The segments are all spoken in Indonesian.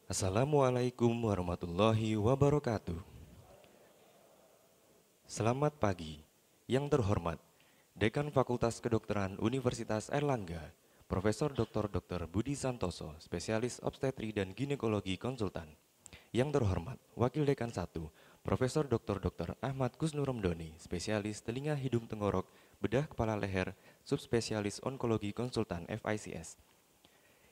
Assalamualaikum warahmatullahi wabarakatuh. Selamat pagi. Yang terhormat, Dekan Fakultas Kedokteran Universitas Airlangga, Profesor Dr. Budi Santoso, Spesialis Obstetri dan Ginekologi Konsultan. Yang terhormat, Wakil Dekan 1, Profesor Dr. Ahmad Kusnuromdoni, Spesialis Telinga Hidung Tenggorok, Bedah Kepala Leher, Subspesialis Onkologi Konsultan FICS.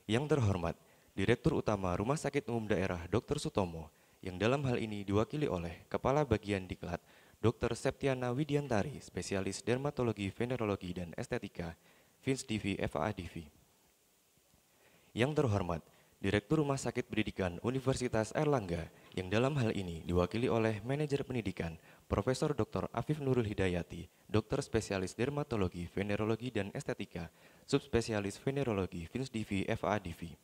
Yang terhormat, Direktur Utama Rumah Sakit Umum Daerah Dr. Sutomo, yang dalam hal ini diwakili oleh Kepala Bagian Diklat Dr. Septiana Widiantari, Spesialis Dermatologi, Venerologi, dan Estetika, Fins Divi FA Divi. Yang terhormat, Direktur Rumah Sakit Pendidikan Universitas Airlangga, yang dalam hal ini diwakili oleh Manajer Pendidikan Profesor Dr. Afif Nurul Hidayati, Dokter Spesialis Dermatologi, Venerologi, dan Estetika, Subspesialis Venerologi, Fins Divi FA Divi.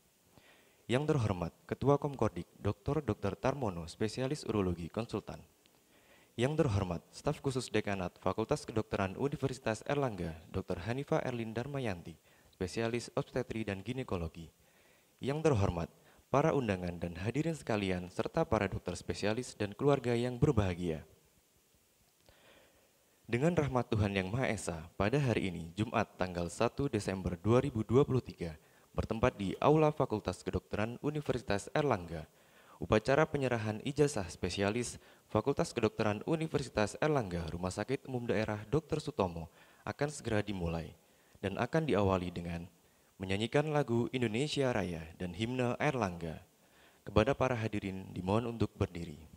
Yang terhormat, Ketua Komkordik Dr. Tarmono, Spesialis Urologi Konsultan. Yang terhormat, Staf Khusus Dekanat Fakultas Kedokteran Universitas Airlangga, Dr. Hanifa Erlin Darmayanti, Spesialis Obstetri dan Ginekologi. Yang terhormat, para undangan dan hadirin sekalian, serta para dokter spesialis dan keluarga yang berbahagia. Dengan rahmat Tuhan Yang Maha Esa, pada hari ini, Jumat tanggal 1 Desember 2023, bertempat di Aula Fakultas Kedokteran Universitas Airlangga, upacara penyerahan ijazah spesialis Fakultas Kedokteran Universitas Airlangga Rumah Sakit Umum Daerah Dr. Sutomo akan segera dimulai dan akan diawali dengan menyanyikan lagu Indonesia Raya dan himne Airlangga. Kepada para hadirin dimohon untuk berdiri.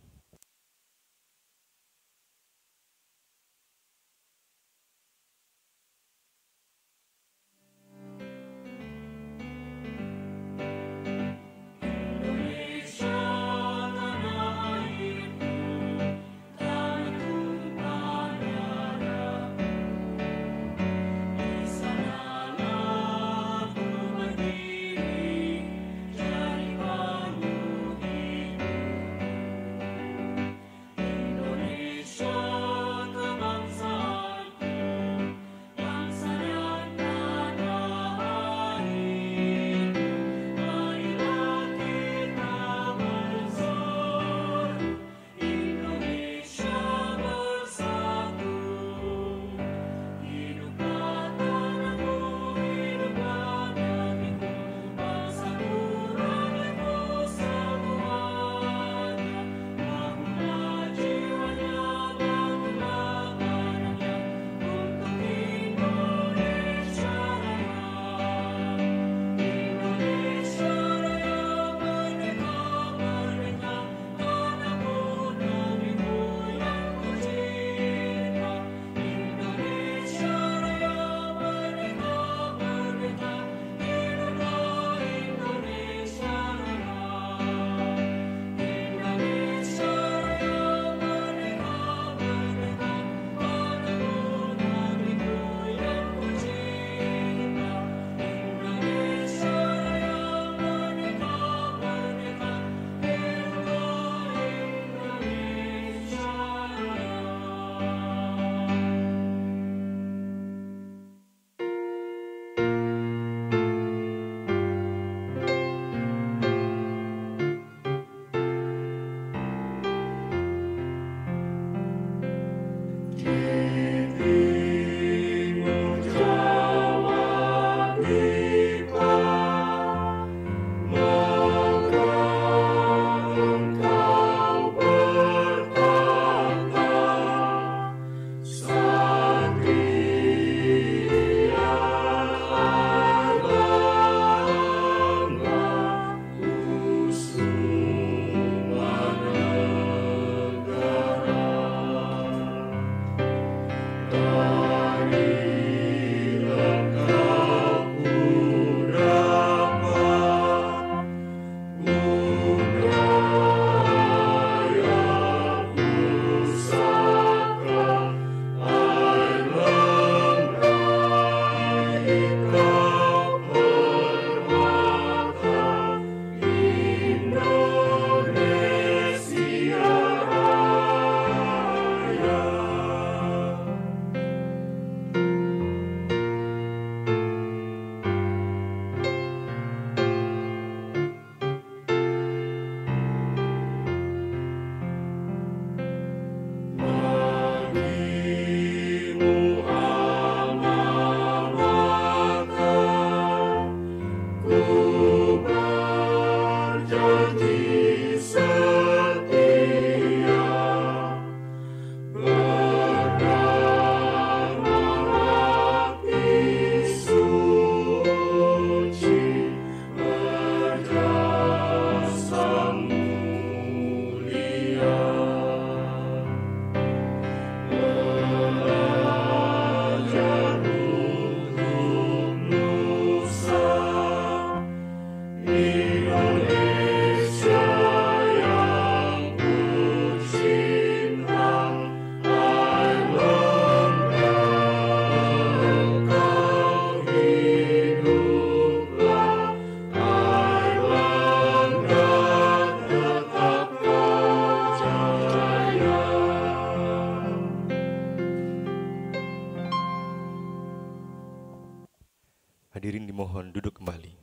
Hadirin dimohon duduk kembali.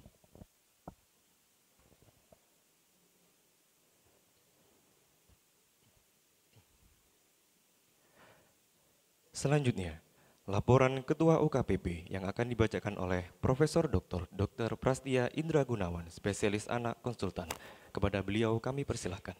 Selanjutnya, laporan Ketua UKPP yang akan dibacakan oleh Profesor Dr. Prastia Indra Gunawan, spesialis anak konsultan. Kepada beliau kami persilahkan.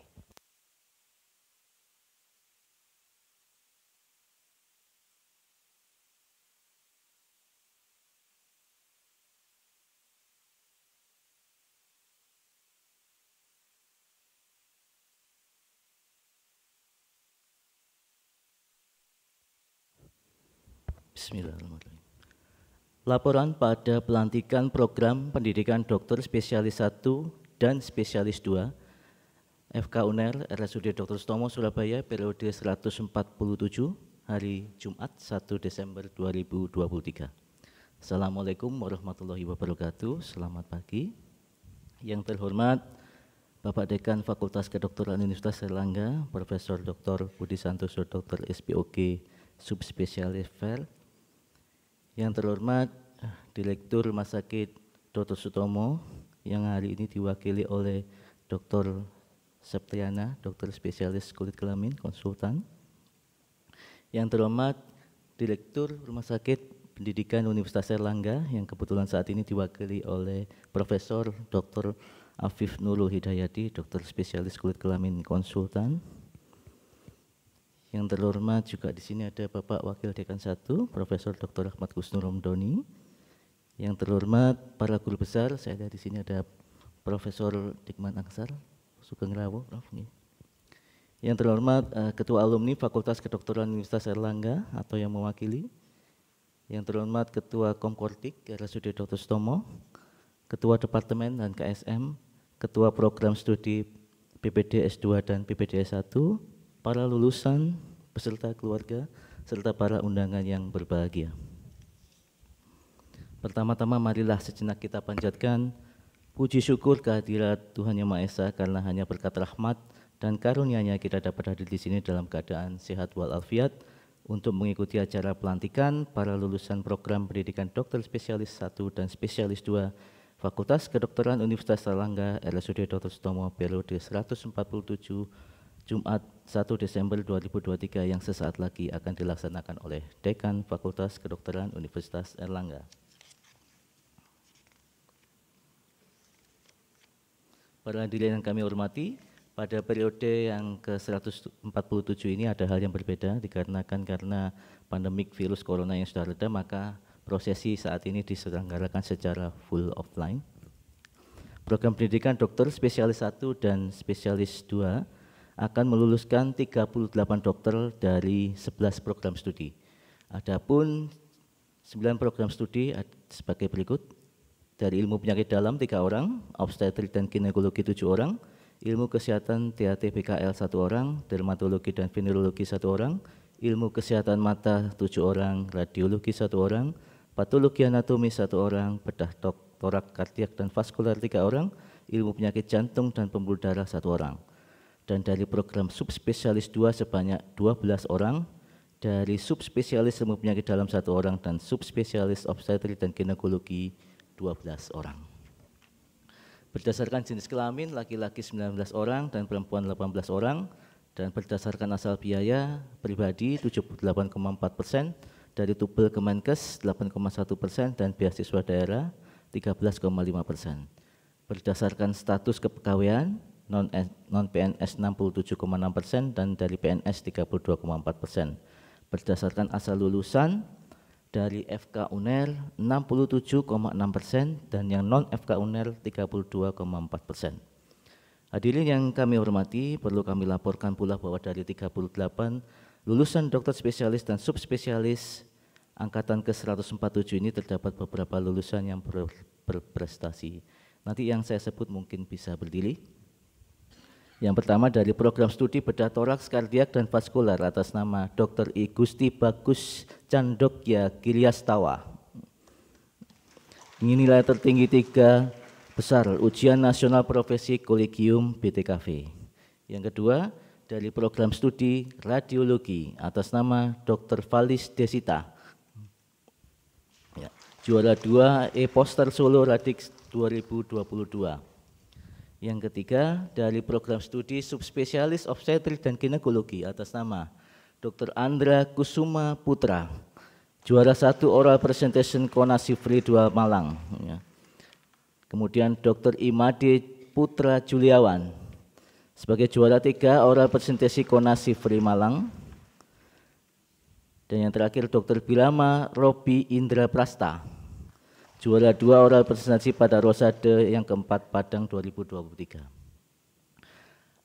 Bismillahirrahmanirrahim. Laporan pada pelantikan program pendidikan dokter spesialis 1 dan spesialis 2 FK UNER RSUD Dr. Sutomo Surabaya periode 147 hari Jumat 1 Desember 2023. Assalamualaikum warahmatullahi wabarakatuh. Selamat pagi. Yang terhormat Bapak Dekan Fakultas Kedokteran Universitas Airlangga, Profesor Dr. Budi Santoso, Dr. SPOG, Subspesialis FER. Yang terhormat Direktur Rumah Sakit Dr. Sutomo yang hari ini diwakili oleh Dr. Septriana, Dokter Spesialis Kulit Kelamin, Konsultan. Yang terhormat Direktur Rumah Sakit Pendidikan Universitas Airlangga yang kebetulan saat ini diwakili oleh Profesor Dr. Afif Nurul Hidayati, Dokter Spesialis Kulit Kelamin, Konsultan. Yang terhormat juga di sini ada Bapak Wakil Dekan 1, Profesor Dr. Ahmad Kusnur Romdoni. Yang terhormat para guru besar, saya lihat di sini ada Profesor Dikman Angsar, Sugeng Rawo, Prof. Yang terhormat Ketua Alumni Fakultas Kedokteran Universitas Airlangga atau yang mewakili. Yang terhormat Ketua Komkordik RSUD Dr. Sutomo, Ketua Departemen dan KSM, Ketua Program Studi PPD S2 dan PPD S1, para lulusan, beserta keluarga, serta para undangan yang berbahagia. Pertama-tama marilah sejenak kita panjatkan puji syukur kehadirat Tuhan Yang Maha Esa karena hanya berkat rahmat dan karunia-Nya kita dapat hadir di sini dalam keadaan sehat walafiat untuk mengikuti acara pelantikan para lulusan program pendidikan dokter spesialis 1 dan spesialis 2 Fakultas Kedokteran Universitas Airlangga RSUD Dr. Sutomo periode 147 Jumat 1 Desember 2023 yang sesaat lagi akan dilaksanakan oleh Dekan Fakultas Kedokteran Universitas Airlangga. Para hadirin yang kami hormati, pada periode yang ke-147 ini ada hal yang berbeda dikarenakan karena pandemik virus corona yang sudah reda, maka prosesi saat ini diselenggarakan secara full offline. Program pendidikan dokter spesialis 1 dan spesialis 2 akan meluluskan 38 dokter dari 11 program studi. Adapun 9 program studi sebagai berikut: dari ilmu penyakit dalam 3 orang, obstetrik dan ginekologi 7 orang, ilmu kesehatan THT BKL 1 orang, dermatologi dan venerologi 1 orang, ilmu kesehatan mata 7 orang, radiologi 1 orang, patologi anatomi 1 orang, bedah torak, kardiak dan vaskular 3 orang, ilmu penyakit jantung dan pembuluh darah 1 orang. Dan dari program subspesialis 2 sebanyak 12 orang, dari subspesialis ilmu penyakit dalam 1 orang, dan subspesialis obstetrik dan ginekologi 12 orang. Berdasarkan jenis kelamin, laki-laki 19 orang dan perempuan 18 orang, dan berdasarkan asal biaya pribadi 78,4%, dari Tubel Kemenkes 8,1% dan beasiswa daerah 13,5%. Berdasarkan status kepegawaian, non-PNS 67,6% dan dari PNS 32,4%. Berdasarkan asal lulusan, dari FK UNER 67,6% dan yang non-FK UNER 32,4%. Hadirin yang kami hormati, perlu kami laporkan pula bahwa dari 38 lulusan dokter spesialis dan subspesialis angkatan ke-147 ini terdapat beberapa lulusan yang berprestasi. Nanti yang saya sebut mungkin bisa berdiri. Yang pertama dari program studi bedah toraks, kardiak dan vaskular atas nama Dr. I Gusti Bagus Candokya Gilyastawa. Nilai tertinggi 3 besar ujian nasional profesi kolegium BTKV. Yang kedua dari program studi radiologi atas nama Dr. Valis Desita. Ya. Juara 2 E-Poster Solo Radix 2022. Yang ketiga dari program studi subspesialis obstetrik dan ginekologi atas nama Dr. Andra Kusuma Putra. Juara 1 Oral Presentation Konasifri 2 Malang. Kemudian Dr. Imade Putra Juliawan sebagai juara 3 Oral Presentasi Konasifri Malang. Dan yang terakhir Dr. Bilama Robi Indra Prasta, juara 2 oral presentasi pada Rosade yang keempat Padang 2023.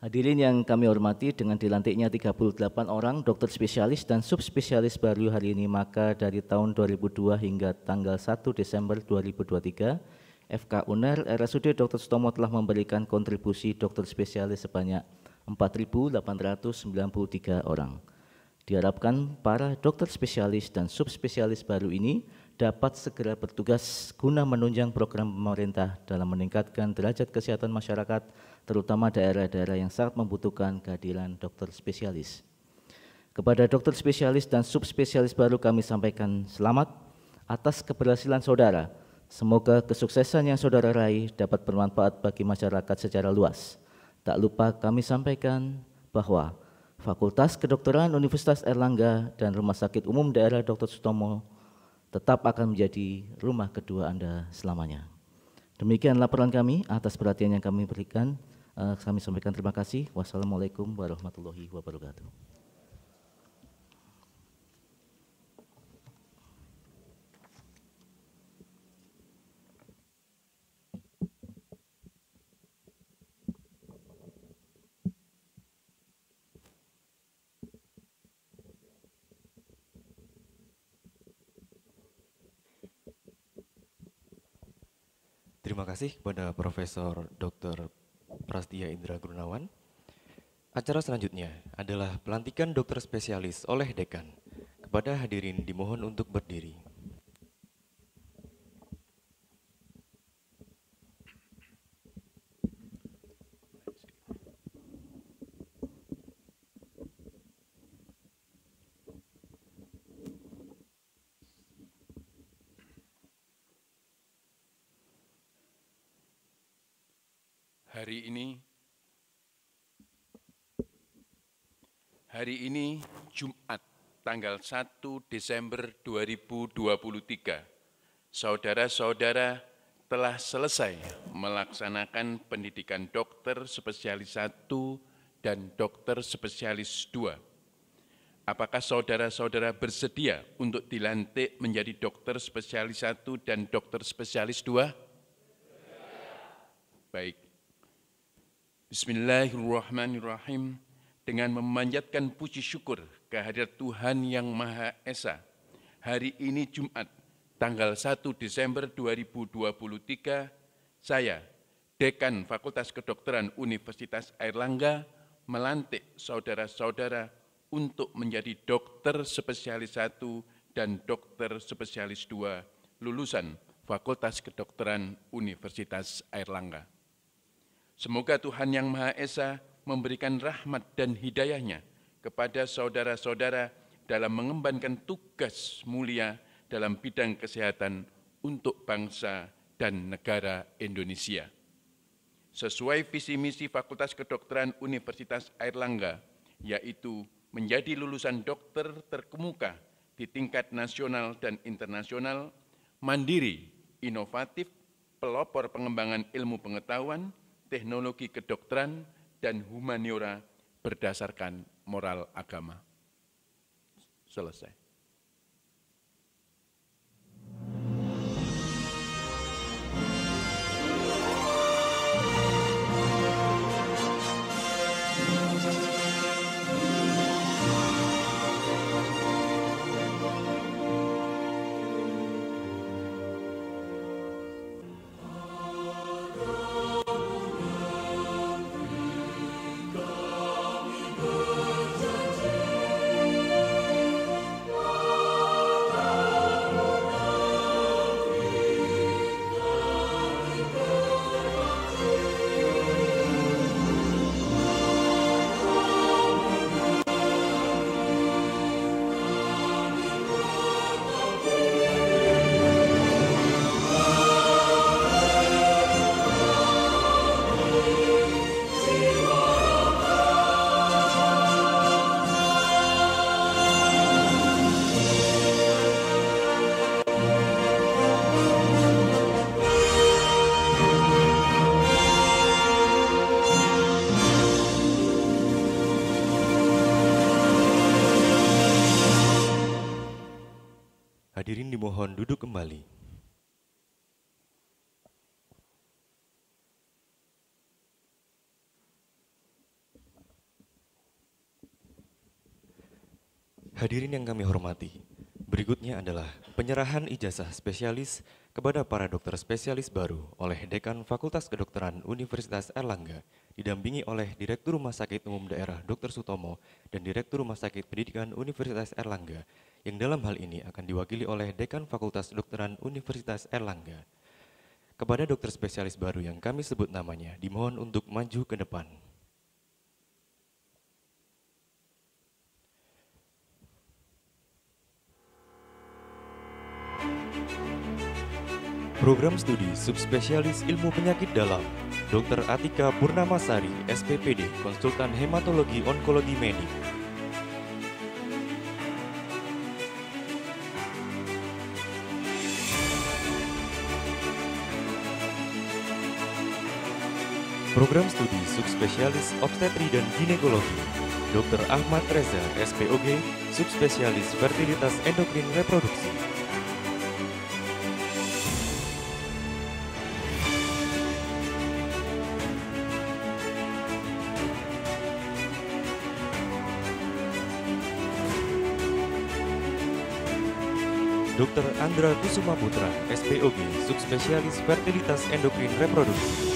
Hadirin yang kami hormati, dengan dilantiknya 38 orang dokter spesialis dan subspesialis baru hari ini, maka dari tahun 2002 hingga tanggal 1 Desember 2023, FK UNER RSUD Dr. Sutomo telah memberikan kontribusi dokter spesialis sebanyak 4.893 orang. Diharapkan para dokter spesialis dan subspesialis baru ini dapat segera bertugas guna menunjang program pemerintah dalam meningkatkan derajat kesehatan masyarakat, terutama daerah-daerah yang sangat membutuhkan kehadiran dokter spesialis. Kepada dokter spesialis dan subspesialis baru kami sampaikan selamat atas keberhasilan saudara. Semoga kesuksesan yang saudara raih dapat bermanfaat bagi masyarakat secara luas. Tak lupa kami sampaikan bahwa Fakultas Kedokteran Universitas Airlangga dan Rumah Sakit Umum Daerah Dr. Sutomo tetap akan menjadi rumah kedua Anda selamanya. Demikian laporan kami. Atas perhatian yang kami berikan, kami sampaikan terima kasih. Wassalamualaikum warahmatullahi wabarakatuh. Terima kasih kepada Profesor Dr. Prastia Indra Gunawan. Acara selanjutnya adalah pelantikan dokter spesialis oleh dekan. Kepada hadirin dimohon untuk berdiri. Hari ini Jumat tanggal 1 Desember 2023, saudara-saudara telah selesai melaksanakan pendidikan dokter spesialis 1 dan dokter spesialis 2. Apakah saudara-saudara bersedia untuk dilantik menjadi dokter spesialis 1 dan dokter spesialis 2? Baik. Bismillahirrahmanirrahim. Dengan memanjatkan puji syukur kehadirat Tuhan Yang Maha Esa, hari ini Jumat, tanggal 1 Desember 2023, saya, Dekan Fakultas Kedokteran Universitas Airlangga, melantik saudara-saudara untuk menjadi dokter spesialis 1 dan dokter spesialis 2 lulusan Fakultas Kedokteran Universitas Airlangga. Semoga Tuhan Yang Maha Esa memberikan rahmat dan hidayahnya kepada saudara-saudara dalam mengembankan tugas mulia dalam bidang kesehatan untuk bangsa dan negara Indonesia. Sesuai visi misi Fakultas Kedokteran Universitas Airlangga, yaitu menjadi lulusan dokter terkemuka di tingkat nasional dan internasional, mandiri, inovatif, pelopor pengembangan ilmu pengetahuan, teknologi kedokteran, dan humaniora berdasarkan moral agama. Selesai. Hadirin dimohon duduk kembali. Hadirin yang kami hormati, berikutnya adalah penyerahan ijazah spesialis kepada para dokter spesialis baru oleh Dekan Fakultas Kedokteran Universitas Airlangga, didampingi oleh Direktur Rumah Sakit Umum Daerah Dr. Sutomo dan Direktur Rumah Sakit Pendidikan Universitas Airlangga, yang dalam hal ini akan diwakili oleh Dekan Fakultas Kedokteran Universitas Airlangga. Kepada dokter spesialis baru yang kami sebut namanya, dimohon untuk maju ke depan. Program Studi Subspesialis Ilmu Penyakit Dalam, Dr. Atika Purnamasari, SPPD, Konsultan Hematologi Onkologi Medik. Program Studi Subspesialis Obstetri dan Ginekologi, Dr. Ahmad Reza, SPOG, Subspesialis Fertilitas Endokrin Reproduksi. Dr. Andra Kusuma Putra, SPOG, Subspesialis Fertilitas Endokrin Reproduksi.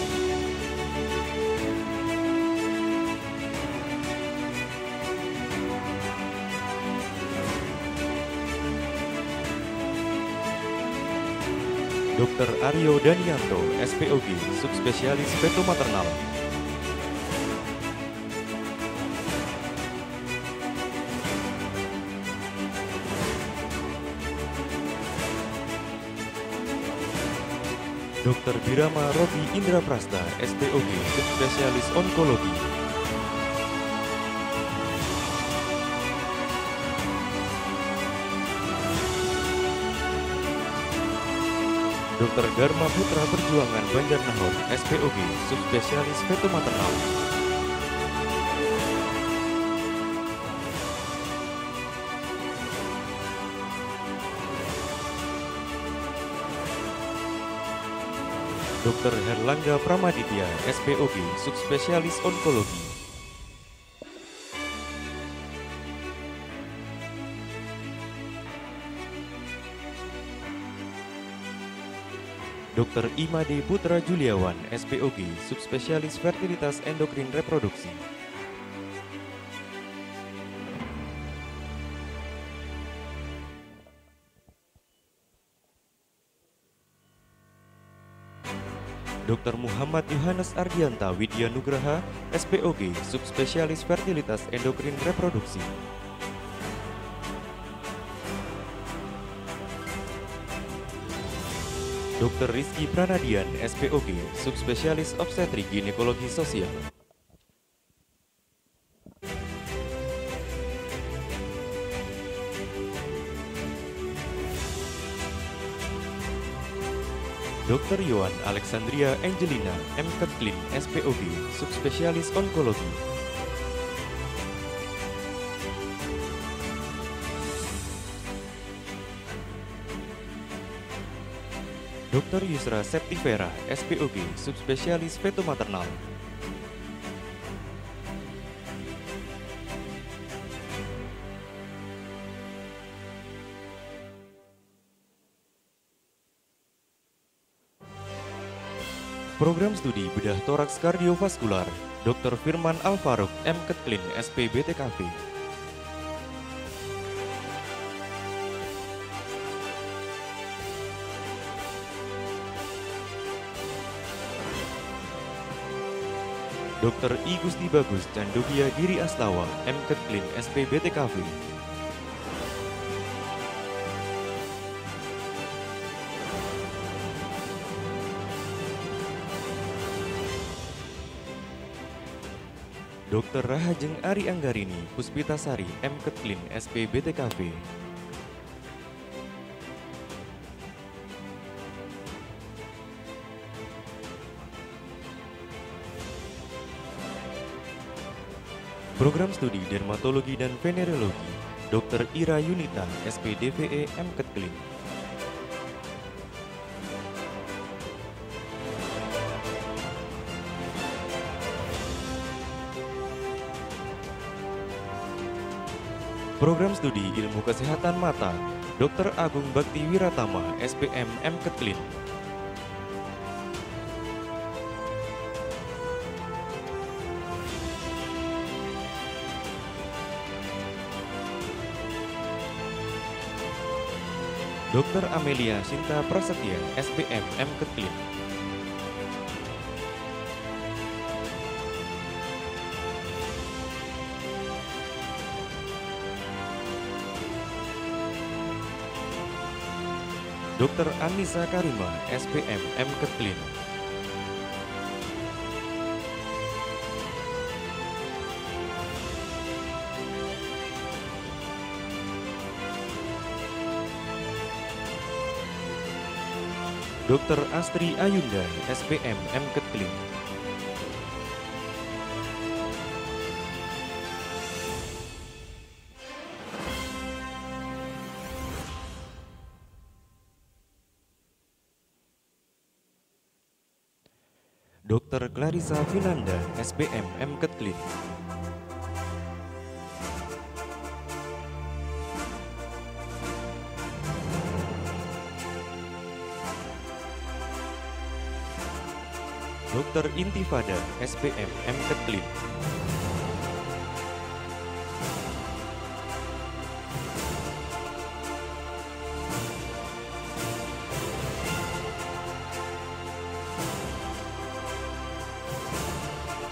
Dr. Aryo Danianto, SPOG, Subspesialis Feto Maternal. Dr. Birama Robi Indra Prasta, SPOG, Subspesialis Onkologi. Dr. Dharma Putra Perjuangan Banjarnahor, SPOG, Subspesialis Feto Maternal. Dr. Herlangga Pramaditya, SPOG, Subspesialis Onkologi. Dr. Imade Putra Juliawan, SPOG, Subspesialis Fertilitas Endokrin Reproduksi. Dr. Muhammad Yohanes Ardianta Widya Nugraha, SPOG, Subspesialis Fertilitas Endokrin Reproduksi. Dr. Rizky Pranadian, SPOG, Subspesialis Obstetri Ginekologi Sosial. Dr. Yohan Alexandria Angelina, MKed Klin, SPOG, Subspesialis Onkologi. Dr. Yusra Septivera, SPOG, Subspesialis Feto Maternal. Program Studi Bedah Toraks Kardiovaskular, Dr. Firman Alfaruk, MKed Klin, SPBTKV. Dr. I Gusti Bagus Candugia Giri Astawa, MKed Klin, SPBTKV. Dr. Rahajeng Ari Anggarini Puspitasari, MKed Klin, SPBTKV. Program Studi Dermatologi dan Venerologi, Dr. Ira Yunita, SPDVE, MKed Klin. Program Studi Ilmu Kesehatan Mata, Dr. Agung Bakti Wiratama, SPM M.Kedlin. Dr. Amelia Sinta Prasetya, SPM M.Kedlin. Dr. Anissa Karima, SPM M.Kedlin. Dr. Astri Ayunda, SPM M.Kedlin. Dr. Clarissa Finanda, SPM M.Kedlin. Dr. Intifada, SPM M.Kedlin.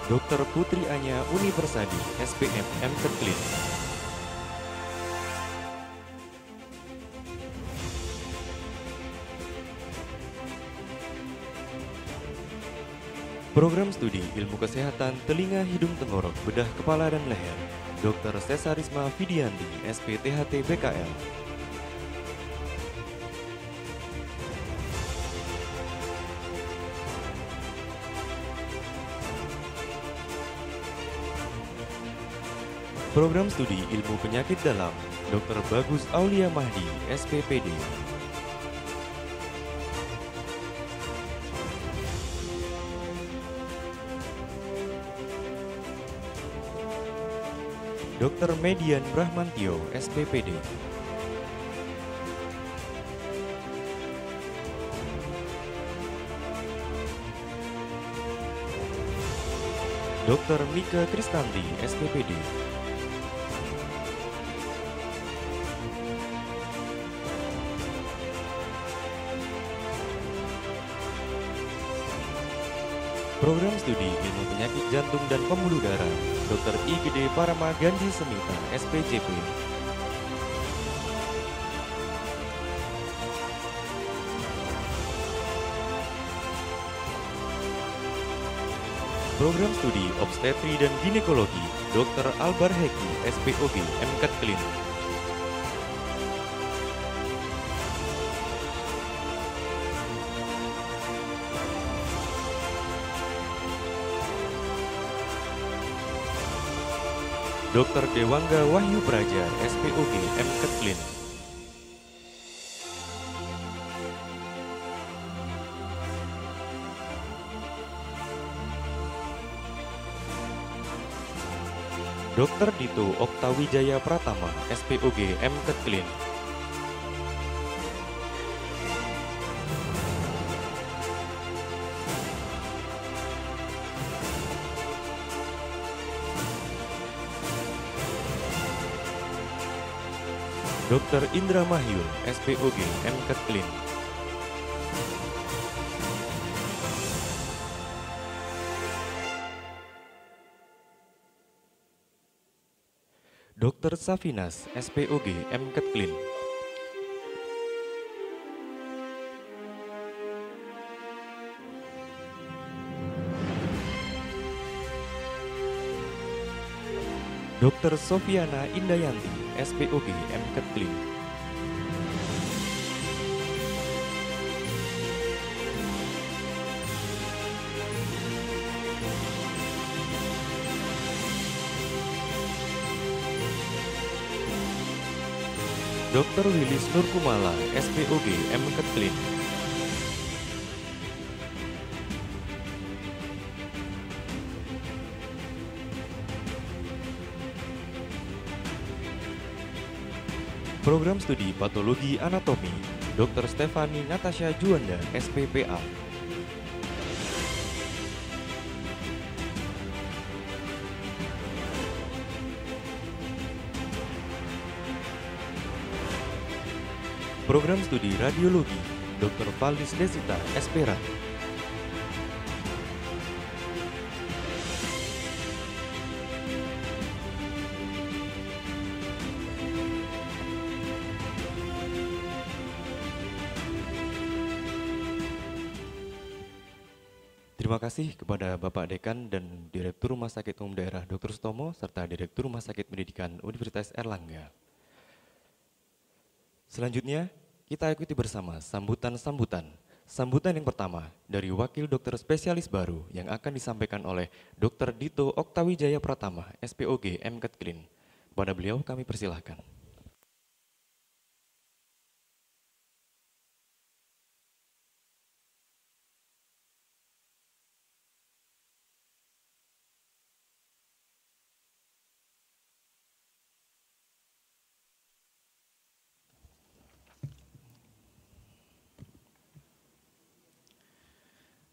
Dr. Putri Anya Universadi, SPM M.Kedlin. Program Studi Ilmu Kesehatan Telinga Hidung Tenggorok Bedah Kepala dan Leher, Dr. Cesarisma Fidianti, SPTHT BKL. Program Studi Ilmu Penyakit Dalam, Dr. Bagus Aulia Mahdi, SPPD. Dr. Median Brahmantio, SPPD. Dr. Mika Kristanti, SPPD. Program Studi Ilmu Penyakit Jantung dan Pembuluh Darah, Dr. IGD Parama Gandhi Semita, SPJP. Program Studi Obstetri dan Ginekologi, Dr. Albar Heki, SPOG, M.Kedlin. Dr. Dewangga Wahyu Praja, SPOG, M.Kedlin. Dr. Dito Oktawijaya Pratama, SPOG, M.Kedlin. Dr. Indra Mahyun, SPOG, M.Kedlin. Dr. Safinas, SPOG, M.Kedlin. Dr. Sofiana Indayanti, SPOG, M.Kedlin. Dr. Wilis Nurkumala, SPOG, M.Kedlin. Program Studi Patologi Anatomi, Dr. Stefani Natasha Juanda, SPPA. Program Studi Radiologi, Dr. Valdis Desita, SPRA. Terima kasih kepada Bapak Dekan dan Direktur Rumah Sakit Umum Daerah Dr. Sutomo serta Direktur Rumah Sakit Pendidikan Universitas Airlangga. Selanjutnya, kita ikuti bersama sambutan-sambutan. Sambutan yang pertama dari Wakil Dokter Spesialis Baru yang akan disampaikan oleh Dr. Dito Oktawijaya Pratama, SPOG MKet Clean. Kepada beliau kami persilahkan.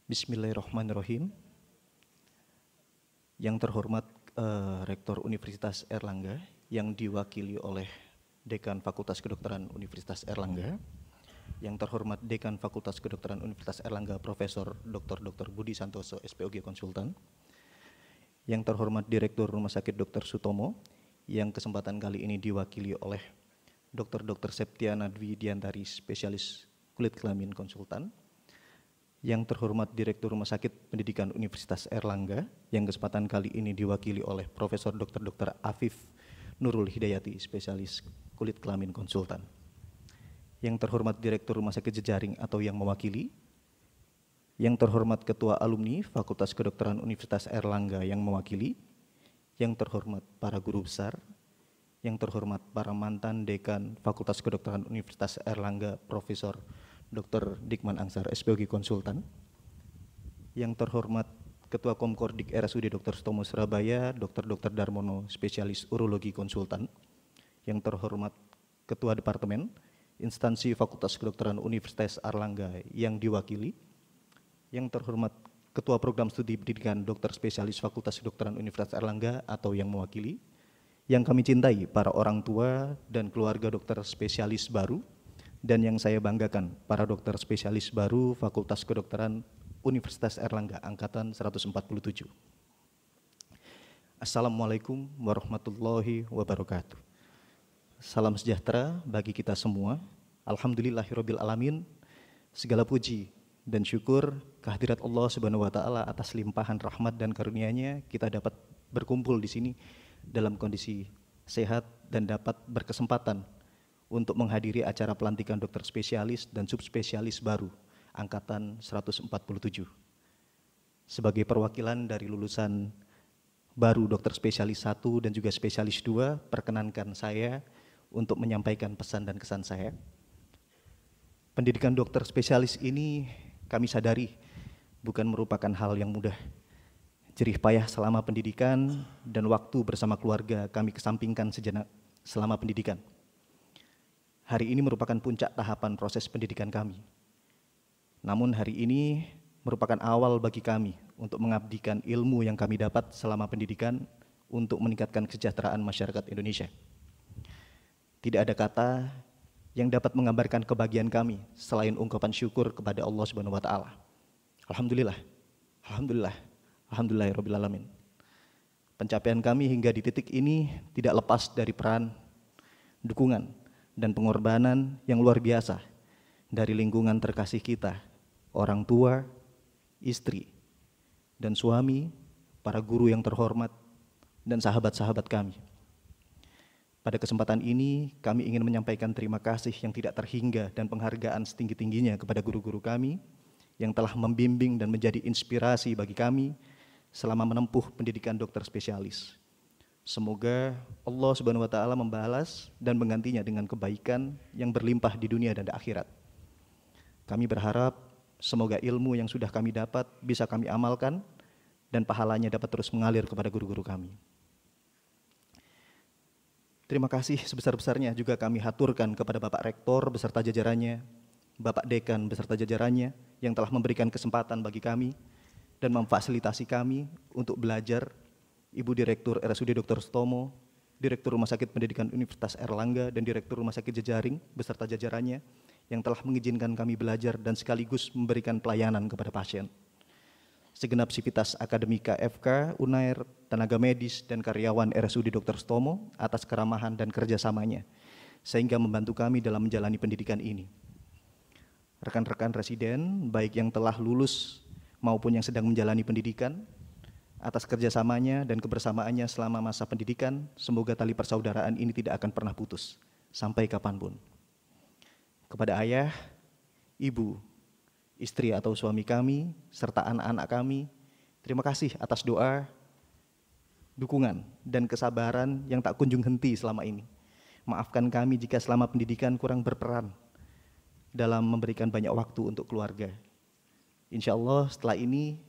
Bismillahirrahmanirrahim. Yang terhormat Rektor Universitas Airlangga yang diwakili oleh Dekan Fakultas Kedokteran Universitas Airlangga, yang terhormat Dekan Fakultas Kedokteran Universitas Airlangga Profesor Dr. Budi Santoso, SPOG Konsultan, yang terhormat Direktur Rumah Sakit Dr. Sutomo, yang kesempatan kali ini diwakili oleh Dr. Septiana Dwi Diantari, Spesialis Kulit Kelamin Konsultan, yang terhormat Direktur Rumah Sakit Pendidikan Universitas Airlangga, yang kesempatan kali ini diwakili oleh Profesor Dr. Afif Nurul Hidayati, Spesialis Kulit Kelamin Konsultan, yang terhormat Direktur Rumah Sakit Jejaring atau yang mewakili, yang terhormat Ketua Alumni Fakultas Kedokteran Universitas Airlangga yang mewakili, yang terhormat para guru besar, yang terhormat para mantan Dekan Fakultas Kedokteran Universitas Airlangga Profesor Dr. Dikman Angsar, SPOG Konsultan, yang terhormat Ketua Komkordik RSUD Dr. Sutomo Surabaya, Dr. Darmono, Spesialis Urologi Konsultan, yang terhormat Ketua Departemen Instansi Fakultas Kedokteran Universitas Airlangga yang diwakili, yang terhormat Ketua Program Studi Pendidikan Dokter Spesialis Fakultas Kedokteran Universitas Airlangga atau yang mewakili, yang kami cintai para orang tua dan keluarga dokter spesialis baru, dan yang saya banggakan, para dokter spesialis baru Fakultas Kedokteran Universitas Airlangga Angkatan 147. Assalamualaikum warahmatullahi wabarakatuh. Salam sejahtera bagi kita semua. Alhamdulillahirabbil alamin. Segala puji dan syukur kehadirat Allah Subhanahu wa taala atas limpahan rahmat dan karunia-Nya kita dapat berkumpul di sini dalam kondisi sehat dan dapat berkesempatan untuk menghadiri acara pelantikan dokter spesialis dan subspesialis baru Angkatan 147. Sebagai perwakilan dari lulusan baru dokter spesialis 1 dan juga spesialis 2, perkenankan saya untuk menyampaikan pesan dan kesan saya. Pendidikan dokter spesialis ini kami sadari bukan merupakan hal yang mudah. Jerih payah selama pendidikan dan waktu bersama keluarga kami kesampingkan sejenak selama pendidikan. Hari ini merupakan puncak tahapan proses pendidikan kami. Namun hari ini merupakan awal bagi kami untuk mengabdikan ilmu yang kami dapat selama pendidikan untuk meningkatkan kesejahteraan masyarakat Indonesia. Tidak ada kata yang dapat menggambarkan kebahagiaan kami selain ungkapan syukur kepada Allah Subhanahu wa taala. Alhamdulillah. Alhamdulillah. Alhamdulillahirabbil alamin. Pencapaian kami hingga di titik ini tidak lepas dari peran, dukungan, dan pengorbanan yang luar biasa dari lingkungan terkasih kita, orang tua, istri, dan suami, para guru yang terhormat, dan sahabat-sahabat kami. Pada kesempatan ini, kami ingin menyampaikan terima kasih yang tidak terhingga dan penghargaan setinggi-tingginya kepada guru-guru kami yang telah membimbing dan menjadi inspirasi bagi kami selama menempuh pendidikan dokter spesialis. Semoga Allah Subhanahu wa taala membalas dan menggantinya dengan kebaikan yang berlimpah di dunia dan di akhirat. Kami berharap semoga ilmu yang sudah kami dapat bisa kami amalkan dan pahalanya dapat terus mengalir kepada guru-guru kami. Terima kasih sebesar-besarnya juga kami haturkan kepada Bapak Rektor beserta jajarannya, Bapak Dekan beserta jajarannya yang telah memberikan kesempatan bagi kami dan memfasilitasi kami untuk belajar, Ibu Direktur RSUD Dr. Sutomo, Direktur Rumah Sakit Pendidikan Universitas Airlangga, dan Direktur Rumah Sakit Jejaring beserta jajarannya yang telah mengizinkan kami belajar dan sekaligus memberikan pelayanan kepada pasien. Segenap sivitas akademika FK, UNAIR, tenaga medis, dan karyawan RSUD Dr. Sutomo atas keramahan dan kerjasamanya, sehingga membantu kami dalam menjalani pendidikan ini. Rekan-rekan residen, baik yang telah lulus maupun yang sedang menjalani pendidikan, atas kerjasamanya dan kebersamaannya selama masa pendidikan, semoga tali persaudaraan ini tidak akan pernah putus, sampai kapanpun. Kepada ayah, ibu, istri atau suami kami, serta anak-anak kami, terima kasih atas doa, dukungan, dan kesabaran yang tak kunjung henti selama ini. Maafkan kami jika selama pendidikan kurang berperan dalam memberikan banyak waktu untuk keluarga. Insya Allah setelah ini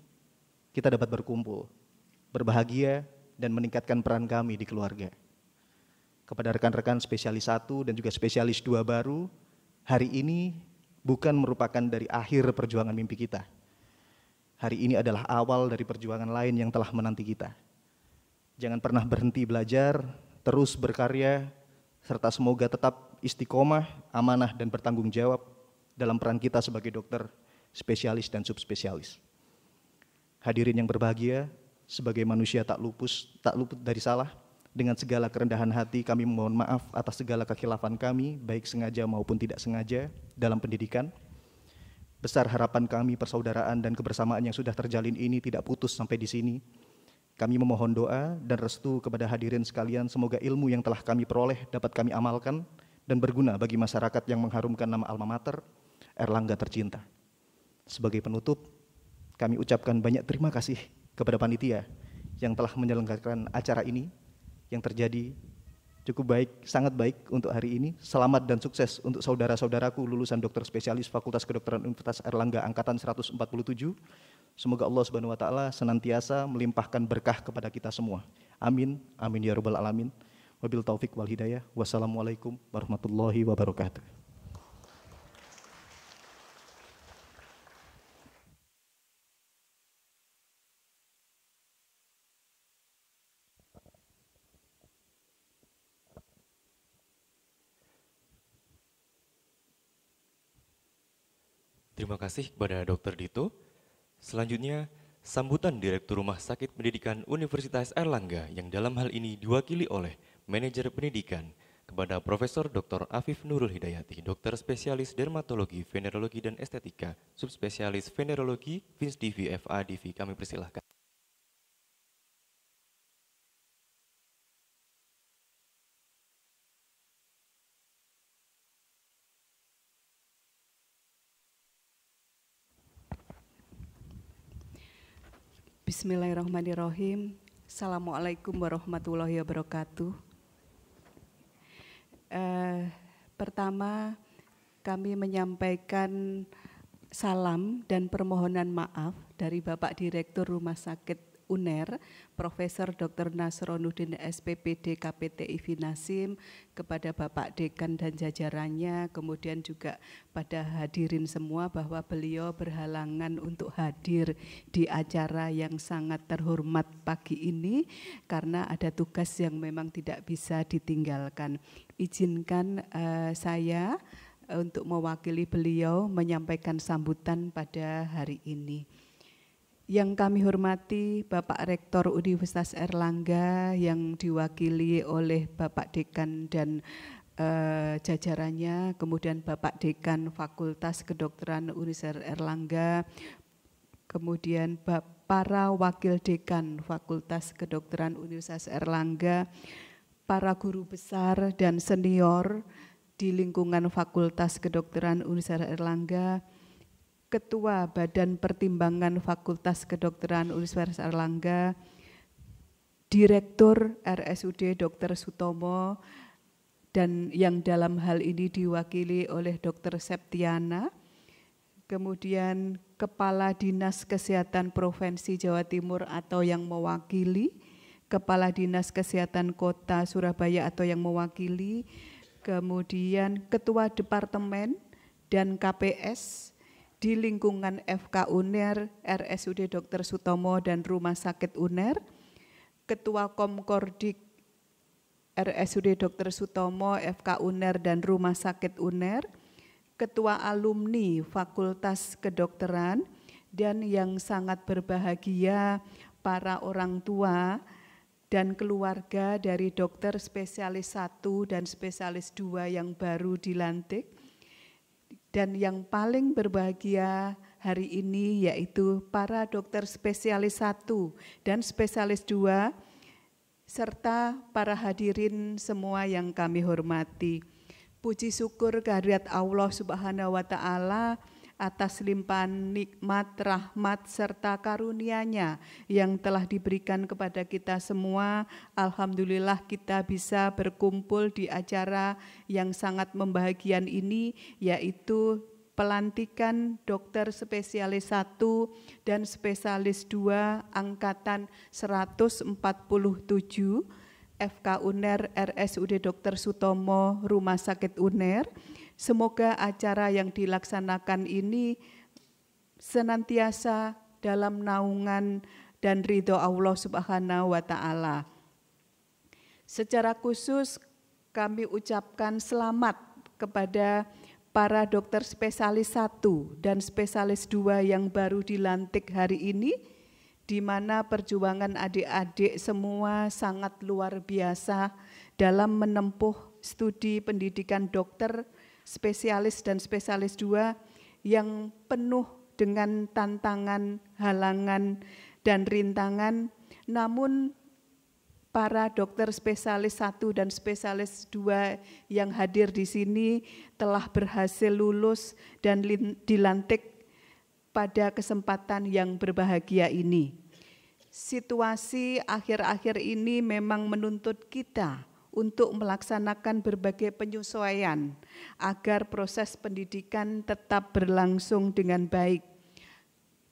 kita dapat berkumpul, berbahagia, dan meningkatkan peran kami di keluarga. Kepada rekan-rekan spesialis 1 dan juga spesialis 2 baru, hari ini bukan merupakan dari akhir perjuangan mimpi kita. Hari ini adalah awal dari perjuangan lain yang telah menanti kita. Jangan pernah berhenti belajar, terus berkarya, serta semoga tetap istiqomah, amanah, dan bertanggung jawab dalam peran kita sebagai dokter, spesialis, dan subspesialis. Hadirin yang berbahagia, sebagai manusia tak luput dari salah, dengan segala kerendahan hati kami memohon maaf atas segala kekhilafan kami, baik sengaja maupun tidak sengaja dalam pendidikan. Besar harapan kami persaudaraan dan kebersamaan yang sudah terjalin ini tidak putus sampai di sini. Kami memohon doa dan restu kepada hadirin sekalian, semoga ilmu yang telah kami peroleh dapat kami amalkan dan berguna bagi masyarakat yang mengharumkan nama alma mater, Airlangga tercinta. Sebagai penutup, kami ucapkan banyak terima kasih kepada panitia yang telah menyelenggarakan acara ini, yang terjadi cukup baik, sangat baik untuk hari ini. Selamat dan sukses untuk saudara-saudaraku lulusan dokter spesialis Fakultas Kedokteran Universitas Airlangga angkatan 147. Semoga Allah Subhanahu wa taala senantiasa melimpahkan berkah kepada kita semua. Amin, amin ya rabbal alamin. Wabil taufik wal hidayah. Wassalamualaikum warahmatullahi wabarakatuh. Terima kasih kepada Dr. Dito. Selanjutnya, sambutan Direktur Rumah Sakit Pendidikan Universitas Airlangga yang dalam hal ini diwakili oleh Manajer Pendidikan kepada Profesor Dr. Afif Nurul Hidayati, Dokter Spesialis Dermatologi, Venerologi, dan Estetika, Subspesialis Venerologi, FINSDV, FADV. Kami persilahkan. Bismillahirrahmanirrahim. Assalamualaikum warahmatullahi wabarakatuh. Pertama, kami menyampaikan salam dan permohonan maaf dari Bapak Direktur Rumah Sakit UNER, Profesor Dr. Nasronuddin SPPD KPTI Vinasim, kepada Bapak Dekan dan jajarannya, kemudian juga pada hadirin semua bahwa beliau berhalangan untuk hadir di acara yang sangat terhormat pagi ini karena ada tugas yang memang tidak bisa ditinggalkan. Izinkan saya untuk mewakili beliau menyampaikan sambutan pada hari ini. Yang kami hormati Bapak Rektor Universitas Airlangga yang diwakili oleh Bapak Dekan dan jajarannya, kemudian Bapak Dekan Fakultas Kedokteran Universitas Airlangga, kemudian para Wakil Dekan Fakultas Kedokteran Universitas Airlangga, para guru besar dan senior di lingkungan Fakultas Kedokteran Universitas Airlangga, Ketua Badan Pertimbangan Fakultas Kedokteran Universitas Airlangga, Direktur RSUD Dr. Sutomo, dan yang dalam hal ini diwakili oleh Dr. Septiana, kemudian Kepala Dinas Kesehatan Provinsi Jawa Timur atau yang mewakili, Kepala Dinas Kesehatan Kota Surabaya atau yang mewakili, kemudian Ketua Departemen dan KPS di lingkungan FK UNER, RSUD Dr. Sutomo dan Rumah Sakit UNER, Ketua Komkordik RSUD Dr. Sutomo, FK UNER dan Rumah Sakit UNER, Ketua Alumni Fakultas Kedokteran, dan yang sangat berbahagia para orang tua dan keluarga dari dokter spesialis 1 dan spesialis 2 yang baru dilantik. Dan yang paling berbahagia hari ini yaitu para dokter spesialis 1 dan spesialis 2 serta para hadirin semua yang kami hormati. Puji syukur kehadirat Allah Subhanahu wa Ta'ala atas limpahan nikmat, rahmat, serta karunia-Nya yang telah diberikan kepada kita semua. Alhamdulillah kita bisa berkumpul di acara yang sangat membahagiakan ini, yaitu pelantikan dokter spesialis 1 dan spesialis 2 angkatan 147 FK UNER RSUD Dr. Sutomo Rumah Sakit UNER. Semoga acara yang dilaksanakan ini senantiasa dalam naungan dan ridho Allah Subhanahu wa Ta'ala. Secara khusus kami ucapkan selamat kepada para dokter spesialis 1 dan spesialis 2 yang baru dilantik hari ini, di mana perjuangan adik-adik semua sangat luar biasa dalam menempuh studi pendidikan dokter spesialis dan spesialis 2 yang penuh dengan tantangan, halangan, dan rintangan. Namun para dokter spesialis 1 dan spesialis 2 yang hadir di sini telah berhasil lulus dan dilantik pada kesempatan yang berbahagia ini. Situasi akhir-akhir ini memang menuntut kita untuk melaksanakan berbagai penyesuaian agar proses pendidikan tetap berlangsung dengan baik.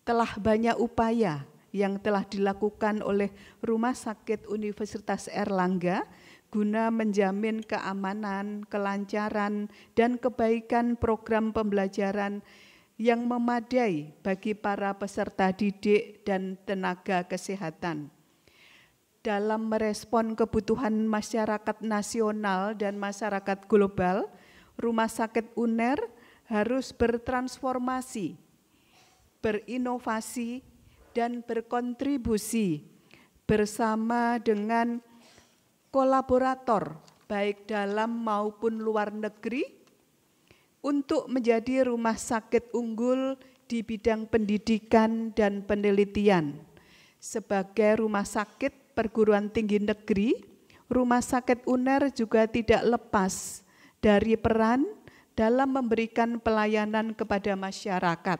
Telah banyak upaya yang telah dilakukan oleh Rumah Sakit Universitas Airlangga guna menjamin keamanan, kelancaran, dan kebaikan program pembelajaran yang memadai bagi para peserta didik dan tenaga kesehatan. Dalam merespon kebutuhan masyarakat nasional dan masyarakat global, Rumah Sakit UNER harus bertransformasi, berinovasi, dan berkontribusi bersama dengan kolaborator baik dalam maupun luar negeri untuk menjadi rumah sakit unggul di bidang pendidikan dan penelitian. Sebagai rumah sakit perguruan tinggi negeri, Rumah Sakit UNER juga tidak lepas dari peran dalam memberikan pelayanan kepada masyarakat.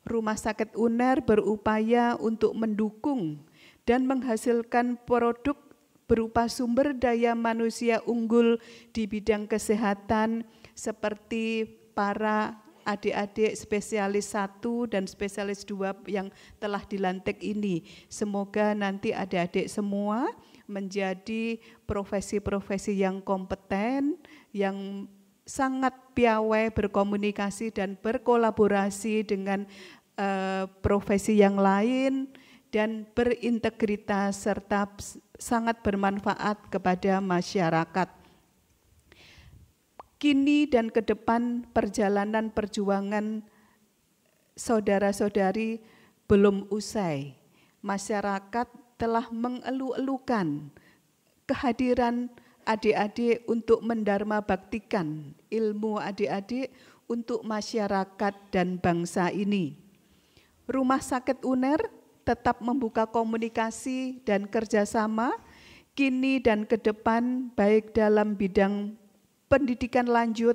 Rumah Sakit UNER berupaya untuk mendukung dan menghasilkan produk berupa sumber daya manusia unggul di bidang kesehatan seperti para adik-adik spesialis 1 dan spesialis 2 yang telah dilantik ini. Semoga nanti adik-adik semua menjadi profesi-profesi yang kompeten, yang sangat piawai berkomunikasi dan berkolaborasi dengan profesi yang lain dan berintegritas serta sangat bermanfaat kepada masyarakat. Kini dan ke depan perjalanan perjuangan saudara-saudari belum usai. Masyarakat telah mengeluh-elukan kehadiran adik-adik untuk mendharma baktikan ilmu adik-adik untuk masyarakat dan bangsa ini. Rumah Sakit UNER tetap membuka komunikasi dan kerjasama kini dan ke depan baik dalam bidang pendidikan lanjut,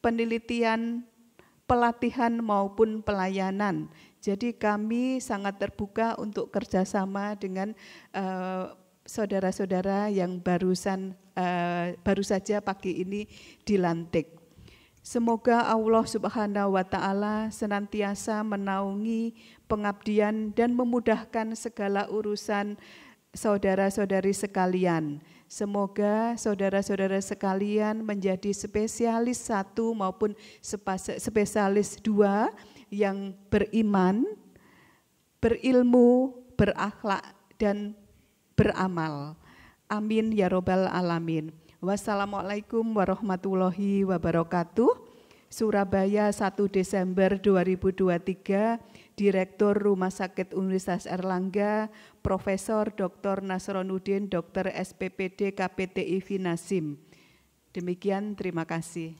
penelitian, pelatihan maupun pelayanan. Jadi kami sangat terbuka untuk kerjasama dengan saudara-saudara yang baru saja pagi ini dilantik. Semoga Allah Subhanahu wa Ta'ala senantiasa menaungi pengabdian dan memudahkan segala urusan saudara-saudari sekalian. Semoga saudara-saudara sekalian menjadi spesialis 1 maupun spesialis 2 yang beriman, berilmu, berakhlak, dan beramal. Amin ya robbal alamin. Wassalamualaikum warahmatullahi wabarakatuh. Surabaya 1 Desember 2023, Direktur Rumah Sakit Universitas Airlangga, Profesor Dr. Nasronuddin, Dr. SPPD KPTI Vinasim. Demikian, terima kasih.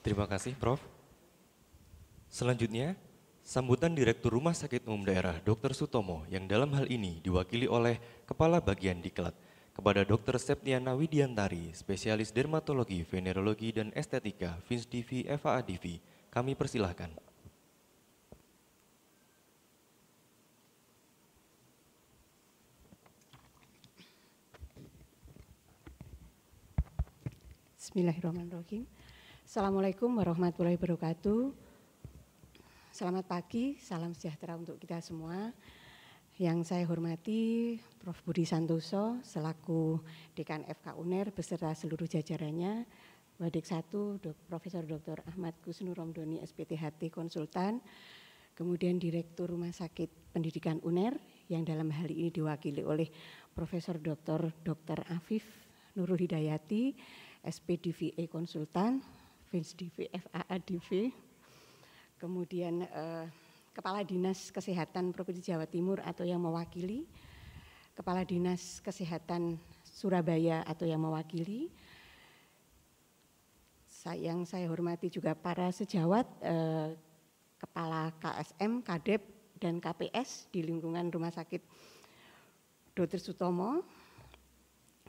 Terima kasih, Prof. Selanjutnya, sambutan Direktur Rumah Sakit Umum Daerah Dr. Sutomo yang dalam hal ini diwakili oleh Kepala Bagian Diklat kepada Dr. Septiana Widiantari, spesialis dermatologi, venerologi, dan estetika, FINSDV, FAADV. Kami persilahkan. Bismillahirrahmanirrahim. Assalamualaikum warahmatullahi wabarakatuh. Selamat pagi, salam sejahtera untuk kita semua. Yang saya hormati Prof. Budi Santoso selaku Dekan FK UNER beserta seluruh jajarannya, Wadik 1 Profesor Dr. Ahmad Kusnur Romdoni SPTHT Konsultan, kemudian Direktur Rumah Sakit Pendidikan UNER yang dalam hal ini diwakili oleh Profesor Dr. Afif Nurul Hidayati SPDVE Konsultan, FINSDV FAADV, kemudian Kepala Dinas Kesehatan Provinsi Jawa Timur atau yang mewakili, Kepala Dinas Kesehatan Surabaya atau yang mewakili, yang saya hormati juga para sejawat, Kepala KSM, KADEP, dan KPS di lingkungan Rumah Sakit Dr. Sutomo,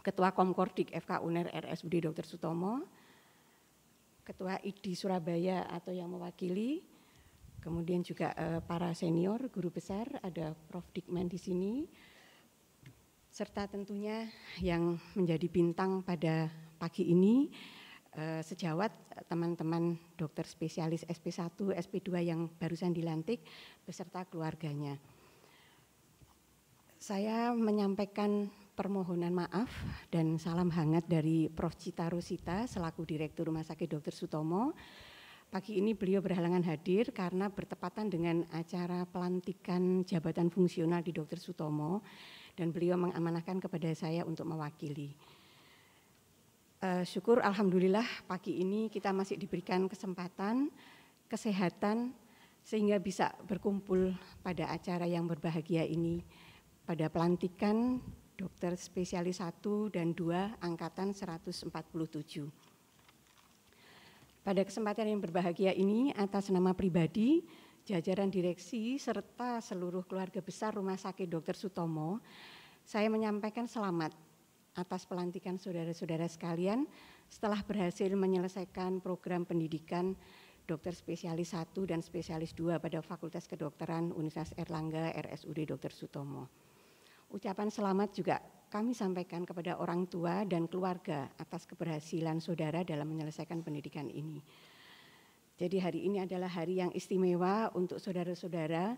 Ketua Komkordik FK UNER RSUD Dr. Sutomo, Ketua ID Surabaya atau yang mewakili, kemudian juga para senior, guru besar, ada Prof. Dikman di sini, serta tentunya yang menjadi bintang pada pagi ini, sejawat teman-teman dokter spesialis SP1, SP2 yang barusan dilantik, beserta keluarganya. Saya menyampaikan permohonan maaf dan salam hangat dari Prof. Cita Rosita selaku Direktur Rumah Sakit Dr. Sutomo. Pagi ini beliau berhalangan hadir karena bertepatan dengan acara pelantikan jabatan fungsional di Dr. Sutomo dan beliau mengamanahkan kepada saya untuk mewakili. Syukur alhamdulillah pagi ini kita masih diberikan kesempatan, kesehatan sehingga bisa berkumpul pada acara yang berbahagia ini pada pelantikan dokter spesialis 1 dan 2 angkatan 147. Pada kesempatan yang berbahagia ini, atas nama pribadi, jajaran direksi, serta seluruh keluarga besar Rumah Sakit Dr. Sutomo, saya menyampaikan selamat atas pelantikan saudara-saudara sekalian setelah berhasil menyelesaikan program pendidikan dokter spesialis 1 dan spesialis 2 pada Fakultas Kedokteran Universitas Airlangga RSUD Dr. Sutomo. Ucapan selamat juga kami sampaikan kepada orang tua dan keluarga atas keberhasilan saudara dalam menyelesaikan pendidikan ini. Jadi hari ini adalah hari yang istimewa untuk saudara-saudara,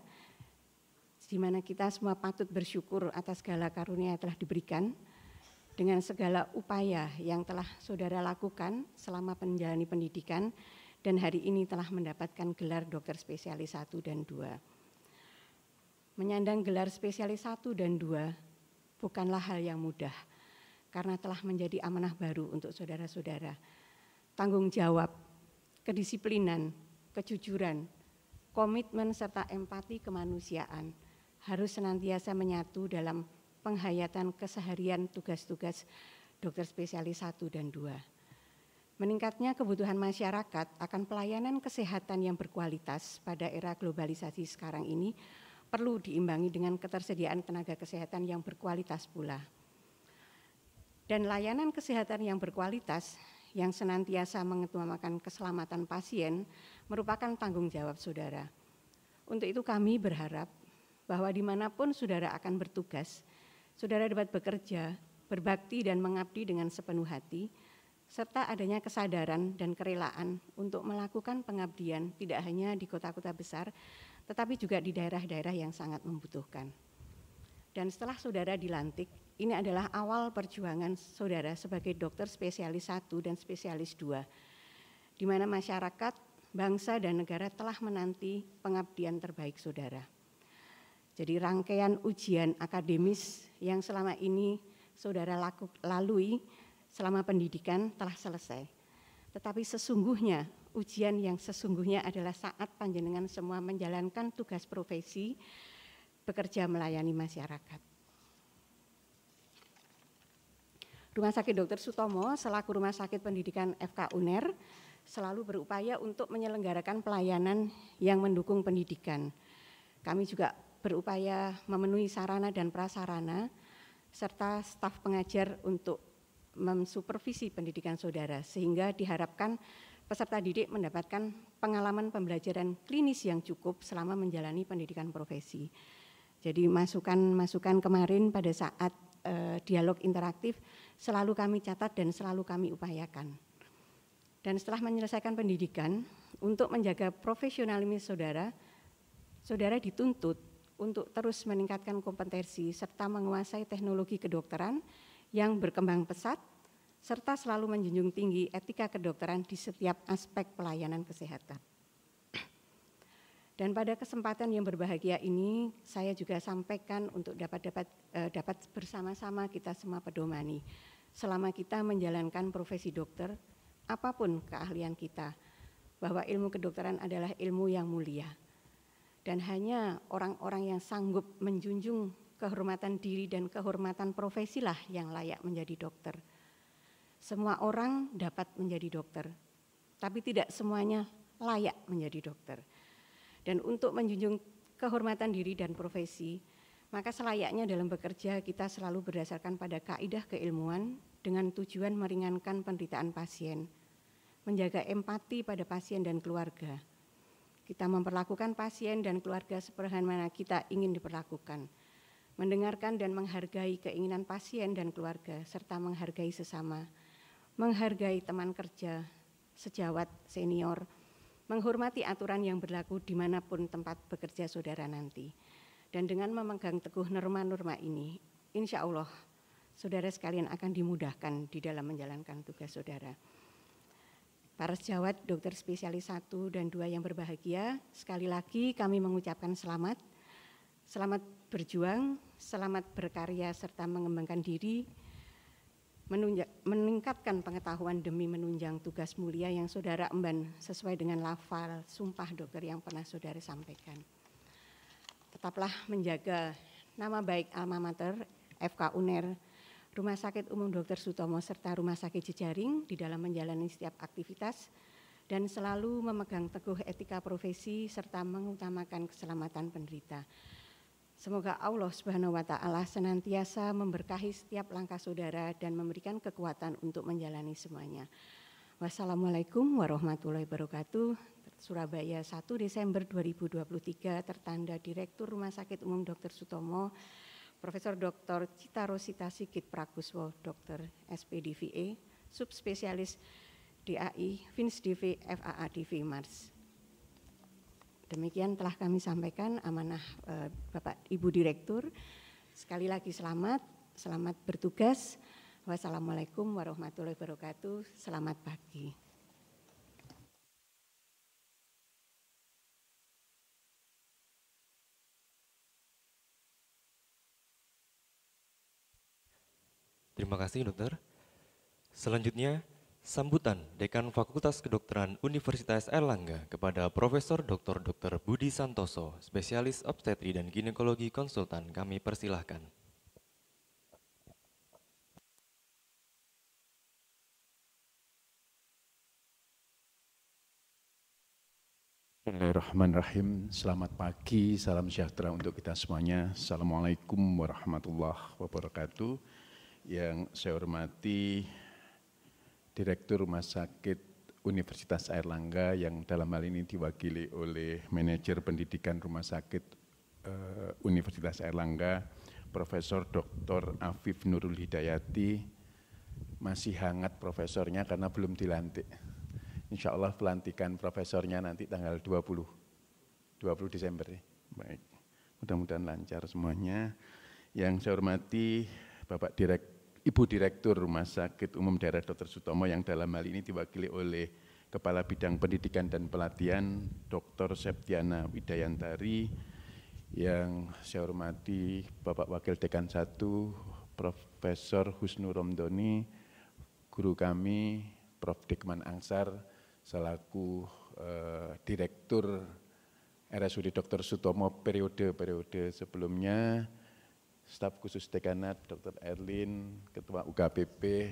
di mana kita semua patut bersyukur atas segala karunia yang telah diberikan, dengan segala upaya yang telah saudara lakukan selama menjalani pendidikan, dan hari ini telah mendapatkan gelar dokter spesialis 1 dan 2. Menyandang gelar spesialis 1 dan 2 bukanlah hal yang mudah karena telah menjadi amanah baru untuk saudara-saudara. Tanggung jawab, kedisiplinan, kejujuran, komitmen serta empati kemanusiaan harus senantiasa menyatu dalam penghayatan keseharian tugas-tugas dokter spesialis 1 dan 2. Meningkatnya kebutuhan masyarakat akan pelayanan kesehatan yang berkualitas pada era globalisasi sekarang ini perlu diimbangi dengan ketersediaan tenaga kesehatan yang berkualitas pula. Dan layanan kesehatan yang berkualitas yang senantiasa mengutamakan keselamatan pasien merupakan tanggung jawab saudara. Untuk itu kami berharap bahwa dimanapun saudara akan bertugas, saudara dapat bekerja, berbakti dan mengabdi dengan sepenuh hati, serta adanya kesadaran dan kerelaan untuk melakukan pengabdian tidak hanya di kota-kota besar, tetapi juga di daerah-daerah yang sangat membutuhkan. Dan setelah saudara dilantik, ini adalah awal perjuangan saudara sebagai dokter spesialis 1 dan spesialis 2, di mana masyarakat, bangsa dan negara telah menanti pengabdian terbaik saudara. Jadi rangkaian ujian akademis yang selama ini saudara lalui selama pendidikan telah selesai. Tetapi sesungguhnya ujian yang sesungguhnya adalah saat panjenengan semua menjalankan tugas profesi bekerja melayani masyarakat. Rumah Sakit Dr. Sutomo selaku Rumah Sakit Pendidikan FK UNER selalu berupaya untuk menyelenggarakan pelayanan yang mendukung pendidikan. Kami juga berupaya memenuhi sarana dan prasarana serta staf pengajar untuk mensupervisi pendidikan saudara, sehingga diharapkan peserta didik mendapatkan pengalaman pembelajaran klinis yang cukup selama menjalani pendidikan profesi. Jadi masukan-masukan kemarin pada saat dialog interaktif selalu kami catat dan selalu kami upayakan. Dan setelah menyelesaikan pendidikan, untuk menjaga profesionalisme saudara, saudara dituntut untuk terus meningkatkan kompetensi serta menguasai teknologi kedokteran yang berkembang pesat, serta selalu menjunjung tinggi etika kedokteran di setiap aspek pelayanan kesehatan. Dan pada kesempatan yang berbahagia ini, saya juga sampaikan untuk dapat bersama-sama kita semua pedomani. Selama kita menjalankan profesi dokter, apapun keahlian kita, bahwa ilmu kedokteran adalah ilmu yang mulia. Dan hanya orang-orang yang sanggup menjunjung kehormatan diri dan kehormatan profesilah yang layak menjadi dokter. Semua orang dapat menjadi dokter, tapi tidak semuanya layak menjadi dokter. Dan untuk menjunjung kehormatan diri dan profesi, maka selayaknya dalam bekerja kita selalu berdasarkan pada kaidah keilmuan dengan tujuan meringankan penderitaan pasien, menjaga empati pada pasien dan keluarga. Kita memperlakukan pasien dan keluarga sebagaimana kita ingin diperlakukan, mendengarkan dan menghargai keinginan pasien dan keluarga, serta menghargai sesama, menghargai teman kerja, sejawat, senior, menghormati aturan yang berlaku dimanapun tempat bekerja saudara nanti. Dan dengan memegang teguh norma-norma ini, insya Allah saudara sekalian akan dimudahkan di dalam menjalankan tugas saudara. Para sejawat dokter spesialis 1 dan 2 yang berbahagia, sekali lagi kami mengucapkan selamat. Selamat berjuang, selamat berkarya serta mengembangkan diri, meningkatkan pengetahuan demi menunjang tugas mulia yang saudara emban sesuai dengan lafal sumpah dokter yang pernah saudara sampaikan. Tetaplah menjaga nama baik alma mater FK UNER, Rumah Sakit Umum Dr. Sutomo serta Rumah Sakit Jejaring di dalam menjalani setiap aktivitas dan selalu memegang teguh etika profesi serta mengutamakan keselamatan penderita. Semoga Allah Subhanahu wa Ta'ala senantiasa memberkahi setiap langkah saudara dan memberikan kekuatan untuk menjalani semuanya. Wassalamualaikum warahmatullahi wabarakatuh. Surabaya 1 Desember 2023, tertanda Direktur Rumah Sakit Umum Dr. Sutomo, Profesor Dr. Cita Rosita Sigit Prakuswo, Dr. SPDVE, Subspesialis DAI, FINSDV, FAADV, Mars. Demikian telah kami sampaikan amanah Bapak Ibu Direktur. Sekali lagi selamat bertugas. Wassalamualaikum warahmatullahi wabarakatuh. Selamat pagi. Terima kasih dokter. Selanjutnya, sambutan Dekan Fakultas Kedokteran Universitas Airlangga kepada Profesor Dr. Budi Santoso, Spesialis Obstetri dan Ginekologi Konsultan, kami persilahkan. Bismillahirrahmanirrahim. Selamat pagi, salam sejahtera untuk kita semuanya. Assalamualaikum warahmatullahi wabarakatuh. Yang saya hormati Direktur Rumah Sakit Universitas Airlangga yang dalam hal ini diwakili oleh Manajer Pendidikan Rumah Sakit Universitas Airlangga, Profesor Dr. Afif Nurul Hidayati, masih hangat profesornya karena belum dilantik. Insya Allah pelantikan profesornya nanti tanggal 20 Desember ya. Baik, mudah-mudahan lancar semuanya. Yang saya hormati Ibu Direktur Rumah Sakit Umum Daerah Dr. Sutomo yang dalam hal ini diwakili oleh Kepala Bidang Pendidikan dan Pelatihan Dr. Septiana Widayantari, yang saya hormati Bapak Wakil Dekan 1 Profesor Husnul Romdoni, guru kami Prof. Dikman Angsar selaku Direktur RSUD Dr. Sutomo periode sebelumnya, staf khusus dekanat Dr. Erlin, Ketua UKPP,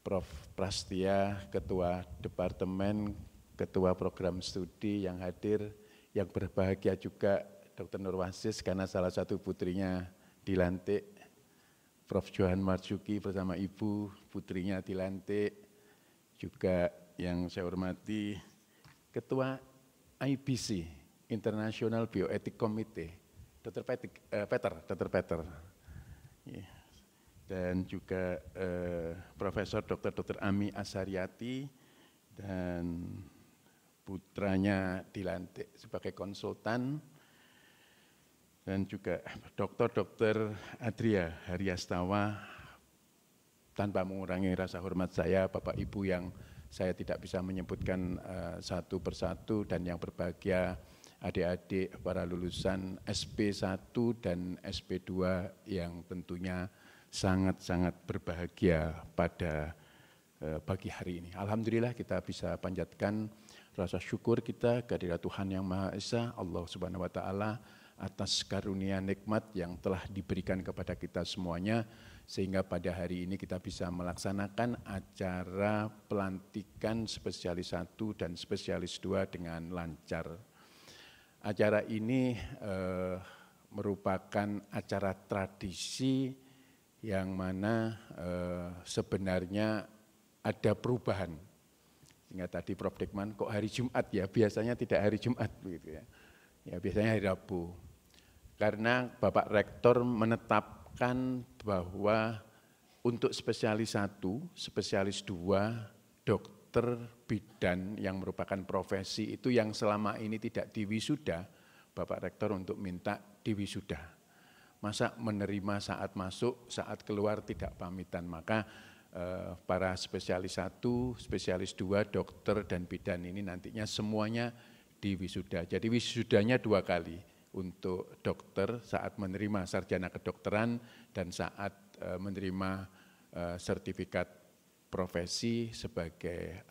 Prof. Prastia, Ketua Departemen, Ketua Program Studi yang hadir, yang berbahagia juga Dr. Nurwasis karena salah satu putrinya dilantik, Prof. Johan Marzuki bersama Ibu, putrinya dilantik, juga yang saya hormati Ketua IBC, International Bioethic Committee, Dr. Peter, dan juga Profesor Dr. Ami Asaryati, dan putranya dilantik sebagai konsultan, dan juga Dr. Adria Haryastawa. Tanpa mengurangi rasa hormat saya, Bapak Ibu yang saya tidak bisa menyebutkan satu persatu, dan yang berbahagia adik-adik para lulusan SP1 dan SP2 yang tentunya sangat-sangat berbahagia pada pagi hari ini. Alhamdulillah kita bisa panjatkan rasa syukur kita kehadirat Tuhan Yang Maha Esa, Allah Subhanahu wa Ta'ala, atas karunia nikmat yang telah diberikan kepada kita semuanya, sehingga pada hari ini kita bisa melaksanakan acara pelantikan spesialis 1 dan spesialis 2 dengan lancar. Acara ini merupakan acara tradisi yang mana sebenarnya ada perubahan. Sehingga tadi Prof. Dikman, kok hari Jumat ya? Biasanya tidak hari Jumat begitu ya. Ya biasanya hari Rabu. Karena Bapak Rektor menetapkan bahwa untuk spesialis 1, spesialis 2, dokter bidan yang merupakan profesi itu yang selama ini tidak diwisuda, Bapak Rektor untuk minta diwisuda. Masa menerima saat masuk, saat keluar tidak pamitan, maka para spesialis 1, spesialis 2, dokter dan bidan ini nantinya semuanya diwisuda. Jadi wisudanya 2 kali, untuk dokter saat menerima sarjana kedokteran dan saat menerima sertifikat profesi sebagai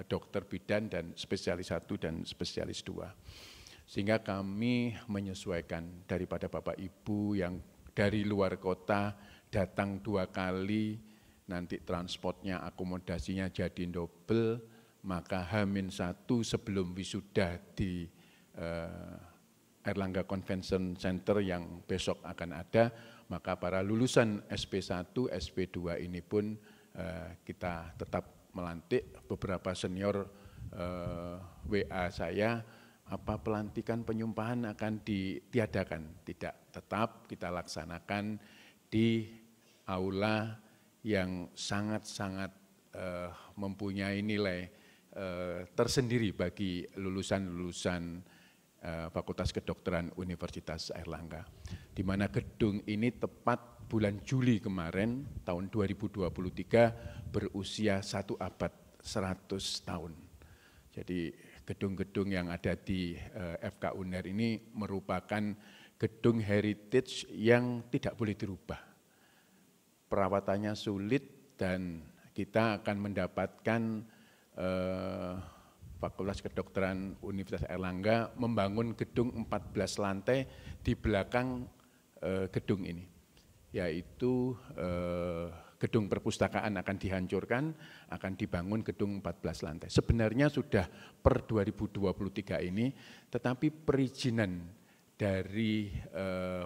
dokter bidan dan spesialis 1 dan spesialis 2. Sehingga kami menyesuaikan daripada Bapak Ibu yang dari luar kota datang 2 kali, nanti transportnya, akomodasinya jadi double, maka H-1 sebelum wisuda di Erlangga Convention Center yang besok akan ada, maka para lulusan SP1, SP2 ini pun kita tetap melantik. Beberapa senior WA saya, apa pelantikan penyumpahan akan ditiadakan? Tidak, tetap kita laksanakan di aula yang sangat-sangat mempunyai nilai tersendiri bagi lulusan-lulusan Fakultas Kedokteran Universitas Airlangga, di mana gedung ini tepat bulan Juli kemarin tahun 2023 berusia 1 abad 100 tahun. Jadi gedung-gedung yang ada di FK UNER ini merupakan gedung heritage yang tidak boleh dirubah. Perawatannya sulit dan kita akan mendapatkan Fakultas Kedokteran Universitas Airlangga membangun gedung 14 lantai di belakang gedung ini, yaitu gedung perpustakaan akan dihancurkan, akan dibangun gedung 14 lantai. Sebenarnya sudah per 2023 ini, tetapi perizinan dari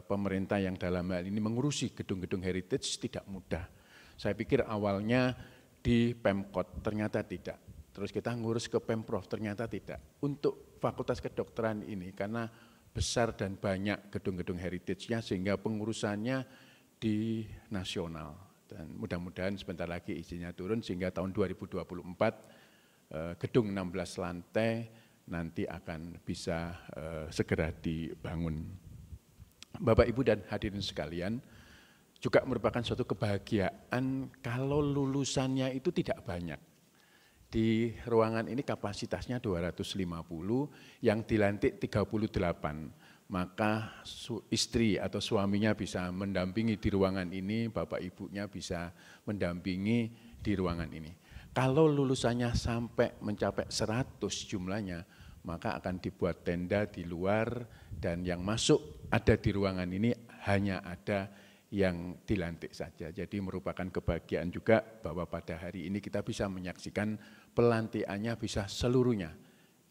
pemerintah yang dalam hal ini mengurusi gedung-gedung heritage tidak mudah. Saya pikir awalnya di Pemkot, ternyata tidak. Terus kita ngurus ke Pemprov, ternyata tidak. Untuk Fakultas Kedokteran ini, karena besar dan banyak gedung-gedung heritage-nya, sehingga pengurusannya di nasional. dan mudah-mudahan sebentar lagi izinnya turun sehingga tahun 2024 gedung 16 lantai nanti akan bisa segera dibangun. Bapak, Ibu, dan hadirin sekalian, juga merupakan suatu kebahagiaan kalau lulusannya itu tidak banyak. Di ruangan ini kapasitasnya 250, yang dilantik 38. Maka istri atau suaminya bisa mendampingi di ruangan ini, bapak ibunya bisa mendampingi di ruangan ini. Kalau lulusannya sampai mencapai 100 jumlahnya, maka akan dibuat tenda di luar dan yang masuk ada di ruangan ini hanya ada yang dilantik saja. Jadi merupakan kebahagiaan juga bahwa pada hari ini kita bisa menyaksikan pelantikannya bisa seluruhnya.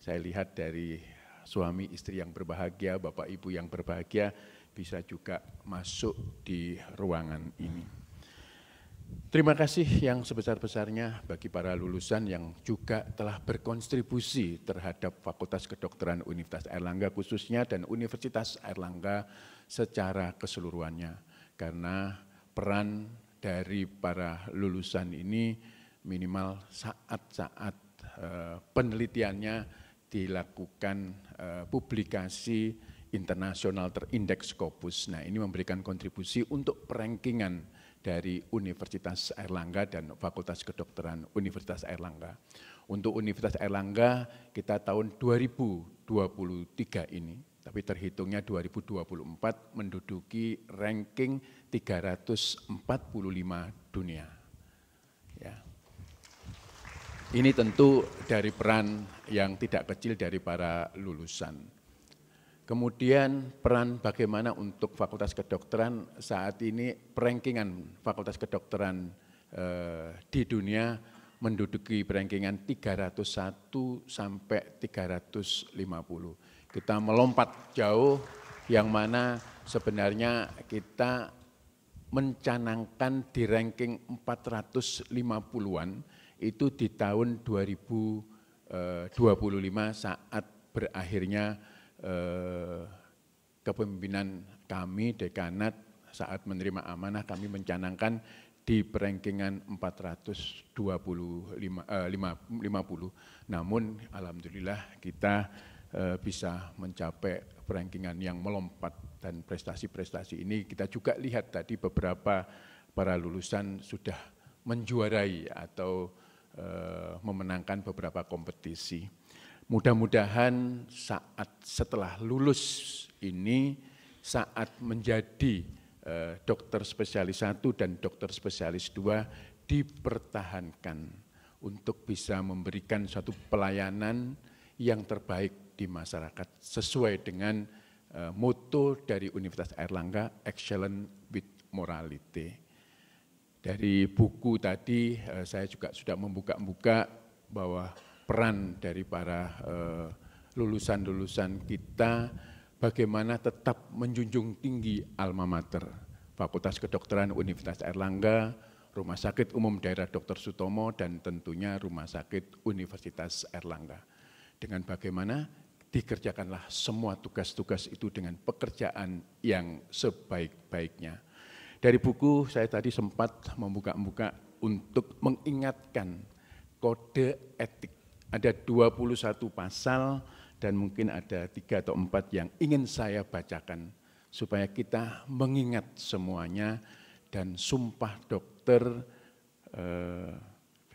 Saya lihat dari suami istri yang berbahagia, bapak ibu yang berbahagia bisa juga masuk di ruangan ini. Terima kasih yang sebesar-besarnya bagi para lulusan yang juga telah berkontribusi terhadap Fakultas Kedokteran Universitas Airlangga khususnya dan Universitas Airlangga secara keseluruhannya. Karena peran dari para lulusan ini minimal saat-saat penelitiannya dilakukan publikasi internasional terindeks Scopus. Nah, ini memberikan kontribusi untuk perankingan dari Universitas Airlangga dan Fakultas Kedokteran Universitas Airlangga. Untuk Universitas Airlangga kita tahun 2023 ini, tapi terhitungnya 2024 menduduki ranking 345 dunia. Ya. Ini tentu dari peran yang tidak kecil dari para lulusan. Kemudian peran bagaimana untuk Fakultas Kedokteran saat ini perankingan Fakultas Kedokteran di dunia menduduki perankingan 301 sampai 350. Kita melompat jauh yang mana sebenarnya kita mencanangkan di ranking 450-an itu di tahun 2025 saat berakhirnya kepemimpinan kami dekanat saat menerima amanah kami mencanangkan di perankingan 450. Namun alhamdulillah kita bisa mencapai perankingan yang melompat dan prestasi-prestasi ini kita juga lihat tadi beberapa para lulusan sudah menjuarai atau memenangkan beberapa kompetisi. Mudah-mudahan setelah lulus ini, saat menjadi dokter spesialis 1 dan dokter spesialis 2 dipertahankan untuk bisa memberikan suatu pelayanan yang terbaik di masyarakat sesuai dengan motto dari Universitas Airlangga, Excellent with Morality. Dari buku tadi saya juga sudah membuka bahwa peran dari para lulusan-lulusan kita bagaimana tetap menjunjung tinggi alma mater, Fakultas Kedokteran Universitas Airlangga, Rumah Sakit Umum Daerah Dr. Sutomo, dan tentunya Rumah Sakit Universitas Airlangga. Dengan bagaimana dikerjakanlah semua tugas-tugas itu dengan pekerjaan yang sebaik-baiknya. Dari buku saya tadi sempat membuka untuk mengingatkan kode etik. Ada 21 pasal dan mungkin ada 3 atau 4 yang ingin saya bacakan supaya kita mengingat semuanya dan sumpah dokter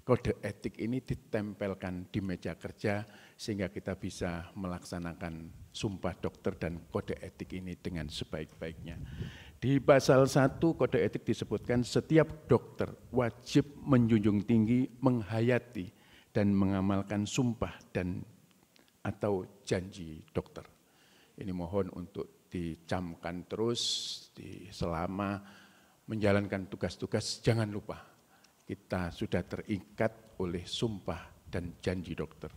kode etik ini ditempelkan di meja kerja sehingga kita bisa melaksanakan sumpah dokter dan kode etik ini dengan sebaik-baiknya. Di pasal 1 kode etik disebutkan setiap dokter wajib menjunjung tinggi, menghayati dan mengamalkan sumpah dan atau janji dokter. Ini mohon untuk dicamkan terus selama menjalankan tugas-tugas, jangan lupa kita sudah terikat oleh sumpah dan janji dokter.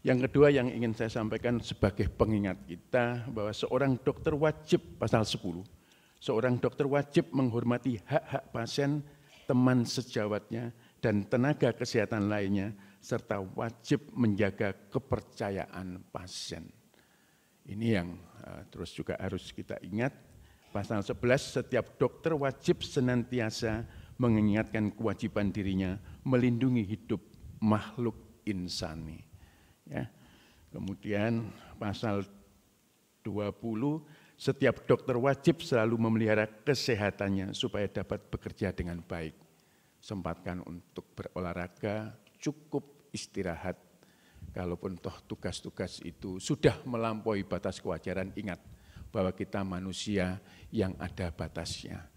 Yang kedua yang ingin saya sampaikan sebagai pengingat kita bahwa seorang dokter wajib, pasal 10, seorang dokter wajib menghormati hak-hak pasien, teman sejawatnya, dan tenaga kesehatan lainnya, serta wajib menjaga kepercayaan pasien. Ini yang terus juga harus kita ingat. Pasal 11, setiap dokter wajib senantiasa mengingatkan kewajiban dirinya melindungi hidup makhluk insani. Ya. Kemudian pasal 20, setiap dokter wajib selalu memelihara kesehatannya supaya dapat bekerja dengan baik. Sempatkan untuk berolahraga, cukup istirahat. Kalaupun toh tugas-tugas itu sudah melampaui batas kewajaran, ingat bahwa kita manusia yang ada batasnya.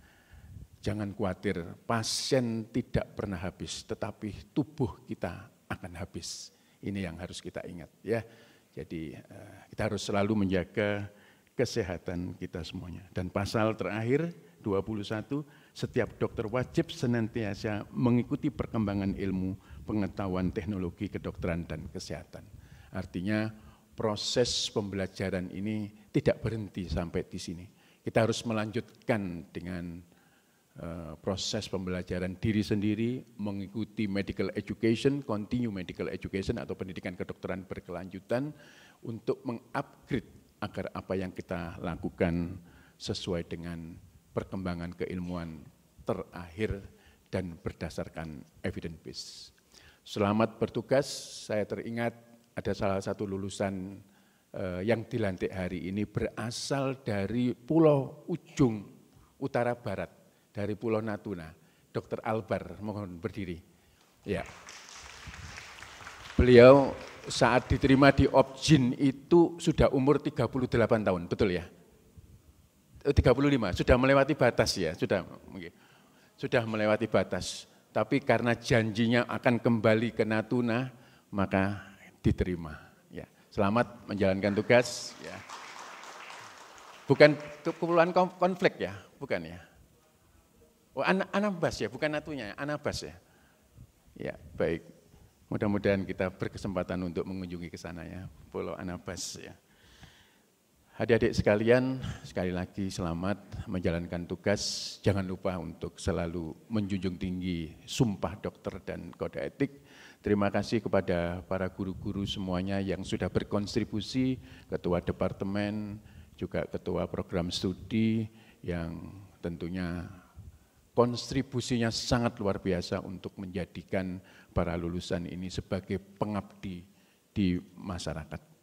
Jangan khawatir, pasien tidak pernah habis, tetapi tubuh kita akan habis. Ini yang harus kita ingat, ya. Jadi kita harus selalu menjaga kesehatan kita semuanya. Dan pasal terakhir 21, setiap dokter wajib senantiasa mengikuti perkembangan ilmu, pengetahuan, teknologi, kedokteran, dan kesehatan. Artinya proses pembelajaran ini tidak berhenti sampai di sini. Kita harus melanjutkan dengan proses pembelajaran diri sendiri, mengikuti medical education, continue medical education atau pendidikan kedokteran berkelanjutan untuk mengupgrade agar apa yang kita lakukan sesuai dengan perkembangan keilmuan terakhir dan berdasarkan evidence base. Selamat bertugas, saya teringat ada salah satu lulusan yang dilantik hari ini berasal dari pulau ujung utara barat, dari Pulau Natuna, Dr. Albar, mohon berdiri. Ya. Beliau saat diterima di Opjin itu sudah umur 38 tahun, betul ya? 35, sudah melewati batas ya, sudah melewati batas. Tapi karena janjinya akan kembali ke Natuna, maka diterima. Ya. Selamat menjalankan tugas. Ya. Bukan kepulauan konflik ya, bukan ya? Oh, Anambas ya, bukan Natuna ya, Anambas ya. Ya, baik. Mudah-mudahan kita berkesempatan untuk mengunjungi ke sana ya, Pulau Anambas ya. Adik-adik sekalian, sekali lagi selamat menjalankan tugas. Jangan lupa untuk selalu menjunjung tinggi sumpah dokter dan kode etik. Terima kasih kepada para guru-guru semuanya yang sudah berkontribusi, ketua departemen, juga ketua program studi yang tentunya kontribusinya sangat luar biasa untuk menjadikan para lulusan ini sebagai pengabdi di masyarakat.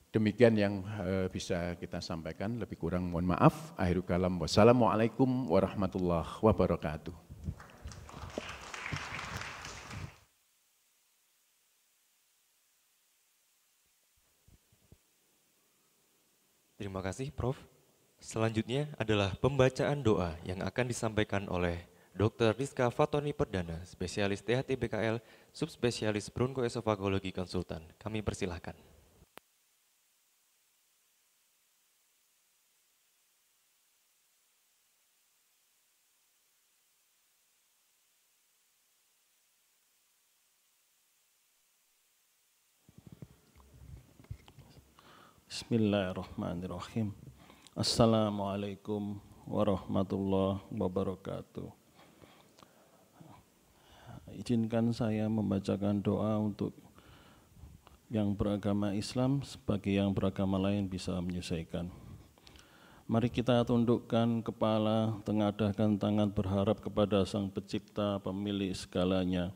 Demikian yang bisa kita sampaikan, lebih kurang mohon maaf. Akhirul kalam, wassalamualaikum warahmatullahi wabarakatuh. Terima kasih, Prof. Selanjutnya adalah pembacaan doa yang akan disampaikan oleh Dr. Rizka Fatoni Perdana, spesialis THT BKL, subspesialis bronkoesofagologi konsultan. Kami persilahkan. Bismillahirrahmanirrahim. Assalamualaikum warahmatullahi wabarakatuh. Izinkan saya membacakan doa untuk yang beragama Islam sebagai yang beragama lain bisa menyesuaikan. Mari kita tundukkan kepala, tengadahkan tangan berharap kepada Sang Pencipta, pemilik segalanya.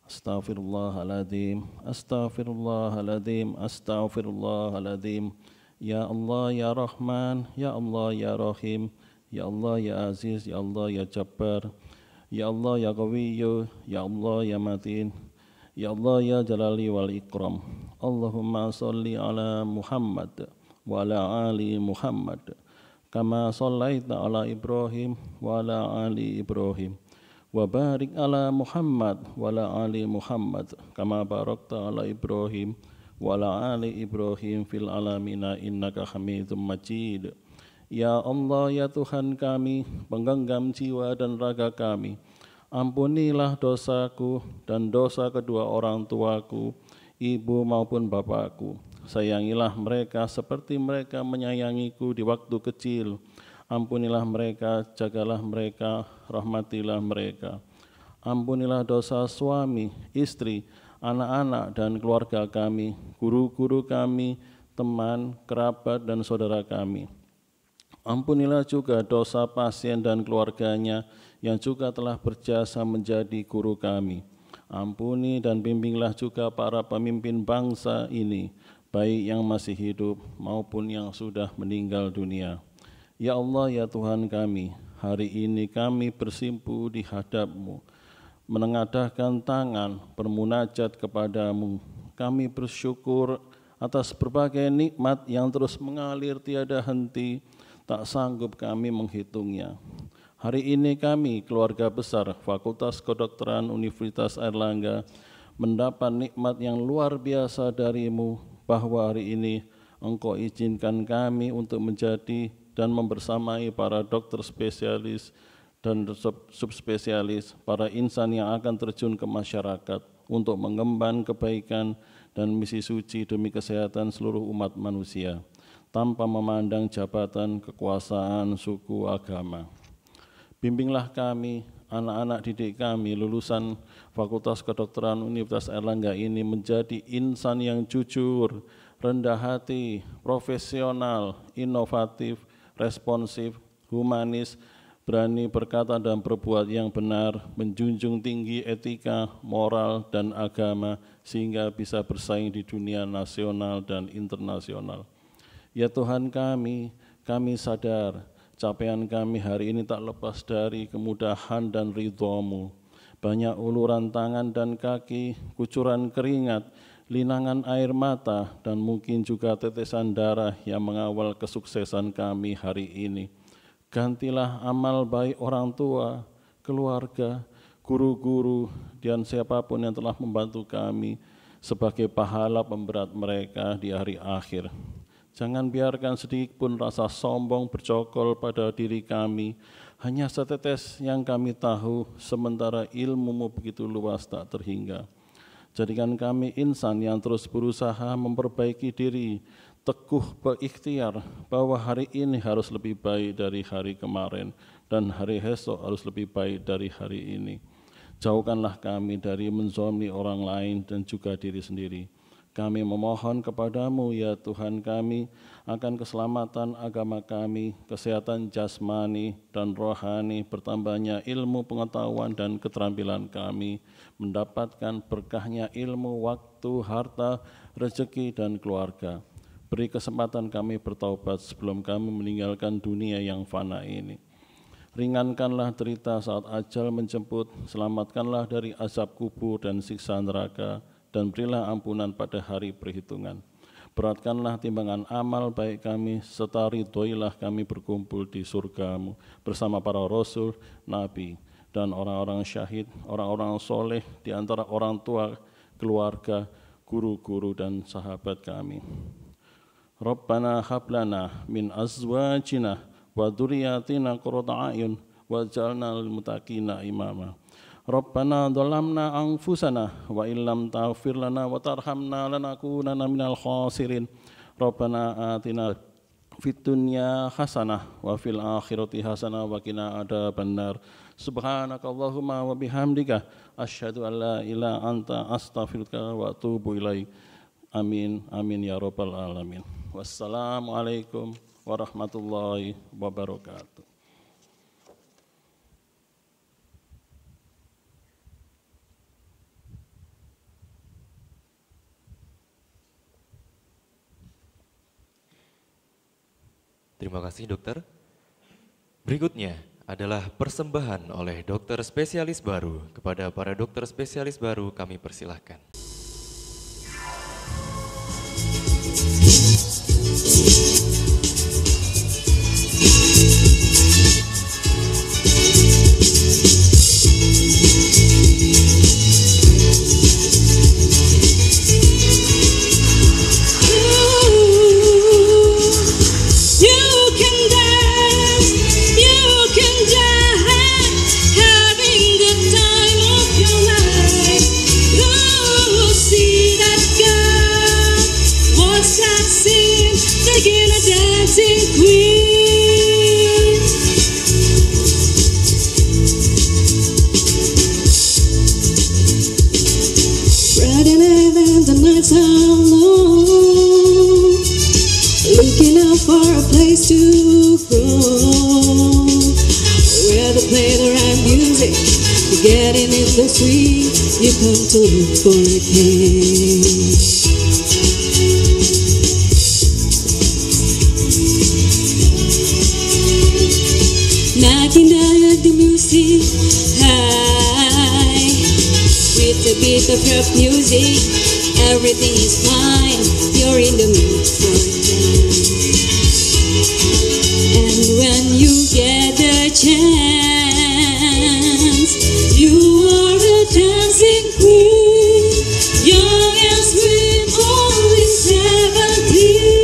Astaghfirullahaladzim, astaghfirullahaladzim, astaghfirullahaladzim. Ya Allah, ya Rahman, ya Allah, ya Rahim, ya Allah, ya Aziz, ya Allah, ya Jabbar, ya Allah, ya Qawiyyu, ya Allah, ya Matin, ya Allah, ya Jalali wal Ikram. Allahumma salli ala Muhammad wa ala ali Muhammad, kama sallaita ala Ibrahim wa ala ali Ibrahim. Wa barik ala Muhammad wa ala ali Muhammad kama barakta ala Ibrahim wa ala ali Ibrahim fil alamina innaka Hamidum Majid. Ya Allah, ya Tuhan kami, penggenggam jiwa dan raga kami, ampunilah dosaku dan dosa kedua orang tuaku, ibu maupun bapakku. Sayangilah mereka seperti mereka menyayangiku di waktu kecil. Ampunilah mereka, jagalah mereka, rahmatilah mereka. Ampunilah dosa suami, istri, anak-anak dan keluarga kami, guru-guru kami, teman, kerabat dan saudara kami. Ampunilah juga dosa pasien dan keluarganya yang juga telah berjasa menjadi guru kami. Ampuni dan bimbinglah juga para pemimpin bangsa ini, baik yang masih hidup maupun yang sudah meninggal dunia. Ya Allah, ya Tuhan kami, hari ini kami bersimpu di hadap-Mu, menengadahkan tangan bermunajat kepadamu. Kami bersyukur atas berbagai nikmat yang terus mengalir tiada henti, tak sanggup kami menghitungnya. Hari ini kami, keluarga besar Fakultas Kedokteran Universitas Airlangga, mendapat nikmat yang luar biasa dari-Mu, bahwa hari ini Engkau izinkan kami untuk menjadi dan membersamai para dokter spesialis dan subspesialis, para insan yang akan terjun ke masyarakat untuk mengemban kebaikan dan misi suci demi kesehatan seluruh umat manusia, tanpa memandang jabatan, kekuasaan, suku, agama. Bimbinglah kami, anak-anak didik kami, lulusan Fakultas Kedokteran Universitas Airlangga ini menjadi insan yang jujur, rendah hati, profesional, inovatif, responsif, humanis, berani berkata dan berbuat yang benar, menjunjung tinggi etika, moral, dan agama, sehingga bisa bersaing di dunia nasional dan internasional. Ya Tuhan kami sadar, capaian kami hari ini tak lepas dari kemudahan dan ridho-Mu. Banyak uluran tangan dan kaki, kucuran keringat, linangan air mata, dan mungkin juga tetesan darah yang mengawal kesuksesan kami hari ini. Gantilah amal baik orang tua, keluarga, guru-guru, dan siapapun yang telah membantu kami sebagai pahala pemberat mereka di hari akhir. Jangan biarkan sedikit pun rasa sombong bercokol pada diri kami, hanya setetes yang kami tahu, sementara ilmu-Mu begitu luas tak terhingga. Jadikan kami insan yang terus berusaha memperbaiki diri, teguh berikhtiar bahwa hari ini harus lebih baik dari hari kemarin, dan hari esok harus lebih baik dari hari ini. Jauhkanlah kami dari menzalimi orang lain dan juga diri sendiri. Kami memohon kepadamu, ya Tuhan kami, akan keselamatan agama kami, kesehatan jasmani dan rohani, bertambahnya ilmu pengetahuan dan keterampilan kami, mendapatkan berkahnya ilmu, waktu, harta, rezeki, dan keluarga. Beri kesempatan kami bertaubat sebelum kami meninggalkan dunia yang fana ini. Ringankanlah derita saat ajal menjemput, selamatkanlah dari azab kubur dan siksa neraka, dan berilah ampunan pada hari perhitungan. Beratkanlah timbangan amal baik kami, serta ridhoilah kami berkumpul di surga-Mu bersama para rasul, nabi, dan orang-orang syahid, orang-orang soleh di antara orang tua, keluarga, guru-guru, dan sahabat kami. Rabbana hablana min azwajina wa dzurriyyatina qurrata a'yun waj'alna lil muttaqina imama. Rabbana dhalamna anfusana wa illam taghfir lana wa tarhamna lanakunanna minal khasirin. Rabbana atina fid dunya hasanah wa fil akhirati hasanah wa qina adzabannar. Subhanakallahumma wa bihamdika asyhadu an la ilaha anta astaghfiruka wa atubu ilaik. Amin amin ya rabbal alamin. Wassalamualaikum warahmatullahi wabarakatuh. Terima kasih dokter. Berikutnya adalah persembahan oleh dokter spesialis baru. Kepada para dokter spesialis baru kami persilahkan. Looking out for a place to grow. where they play the right music. You're getting in the street, you come to look for a king. Knocking down at the music high, with a bit of rock music, everything is fine. You're in the mood for a dance. And when you get the chance, you are a dancing queen, young and sweet, only 17.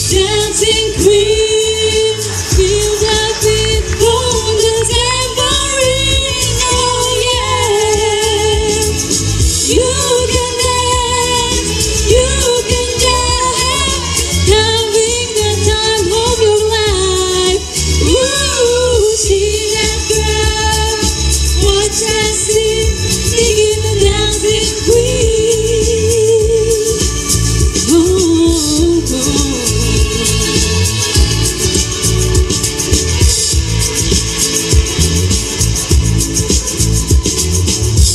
Dancing queen, feel the beat from the tambourine. Oh yeah, you can dance, you can dance, having the time of your life. Ooh, see that girl, watch and see, singing the dancing queen. Oh, oh.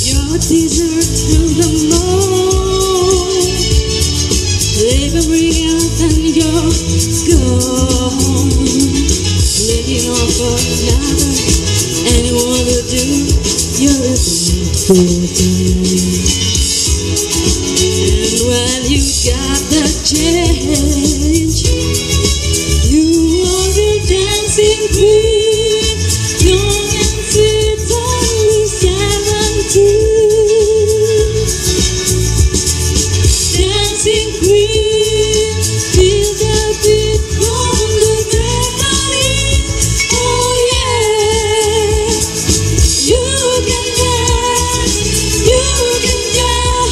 Your dessert from the moon, they will bring out and you're gone. Letting off another, anyone will do. You're a beautiful time. And when you got the change, you are the dancing queen, young and sweet, only 17. Dancing queen, feel the beat from the tambourine. Oh yeah, you can dance, you can jump,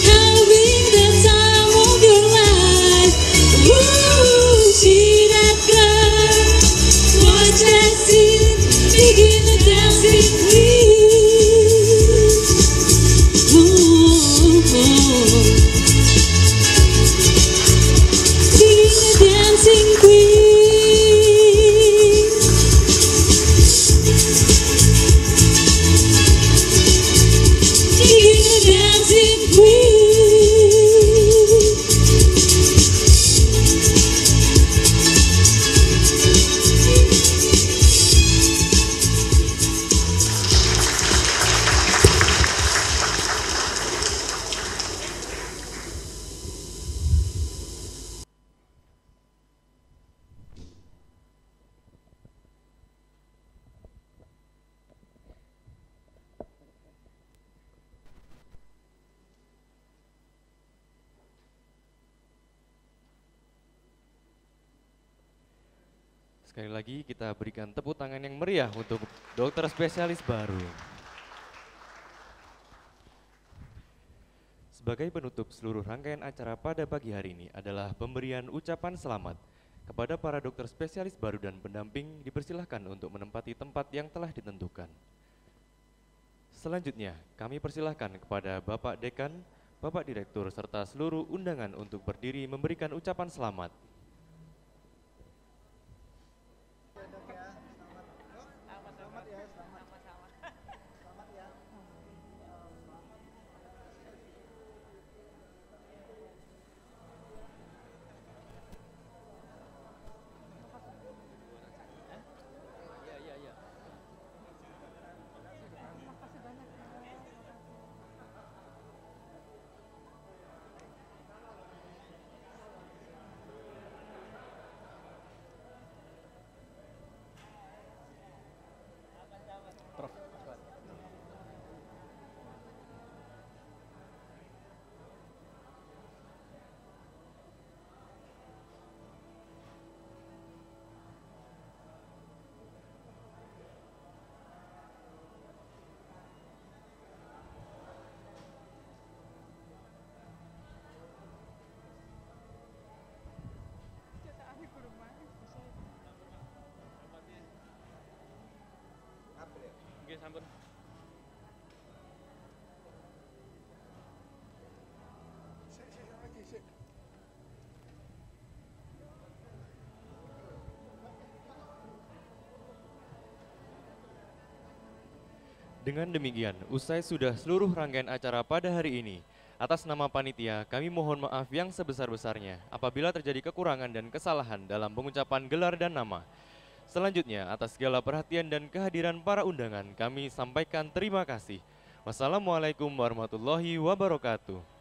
having the time of your life. Ooh, see that girl, watch that scene, begin the dancing queen. Oh, oh. Begin the dancing queen. Begin the dancing queen. Sekali lagi kita berikan tepuk tangan yang meriah untuk dokter spesialis baru. Sebagai penutup seluruh rangkaian acara pada pagi hari ini adalah pemberian ucapan selamat kepada para dokter spesialis baru dan pendamping. Dipersilahkan untuk menempati tempat yang telah ditentukan. Selanjutnya kami persilahkan kepada Bapak Dekan, Bapak Direktur serta seluruh undangan untuk berdiri memberikan ucapan selamat. Sampun. Dengan demikian, usai sudah seluruh rangkaian acara pada hari ini. Atas nama panitia, kami mohon maaf yang sebesar-besarnya apabila terjadi kekurangan dan kesalahan dalam pengucapan gelar dan nama. Selanjutnya, atas segala perhatian dan kehadiran para undangan, kami sampaikan terima kasih. Wassalamualaikum warahmatullahi wabarakatuh.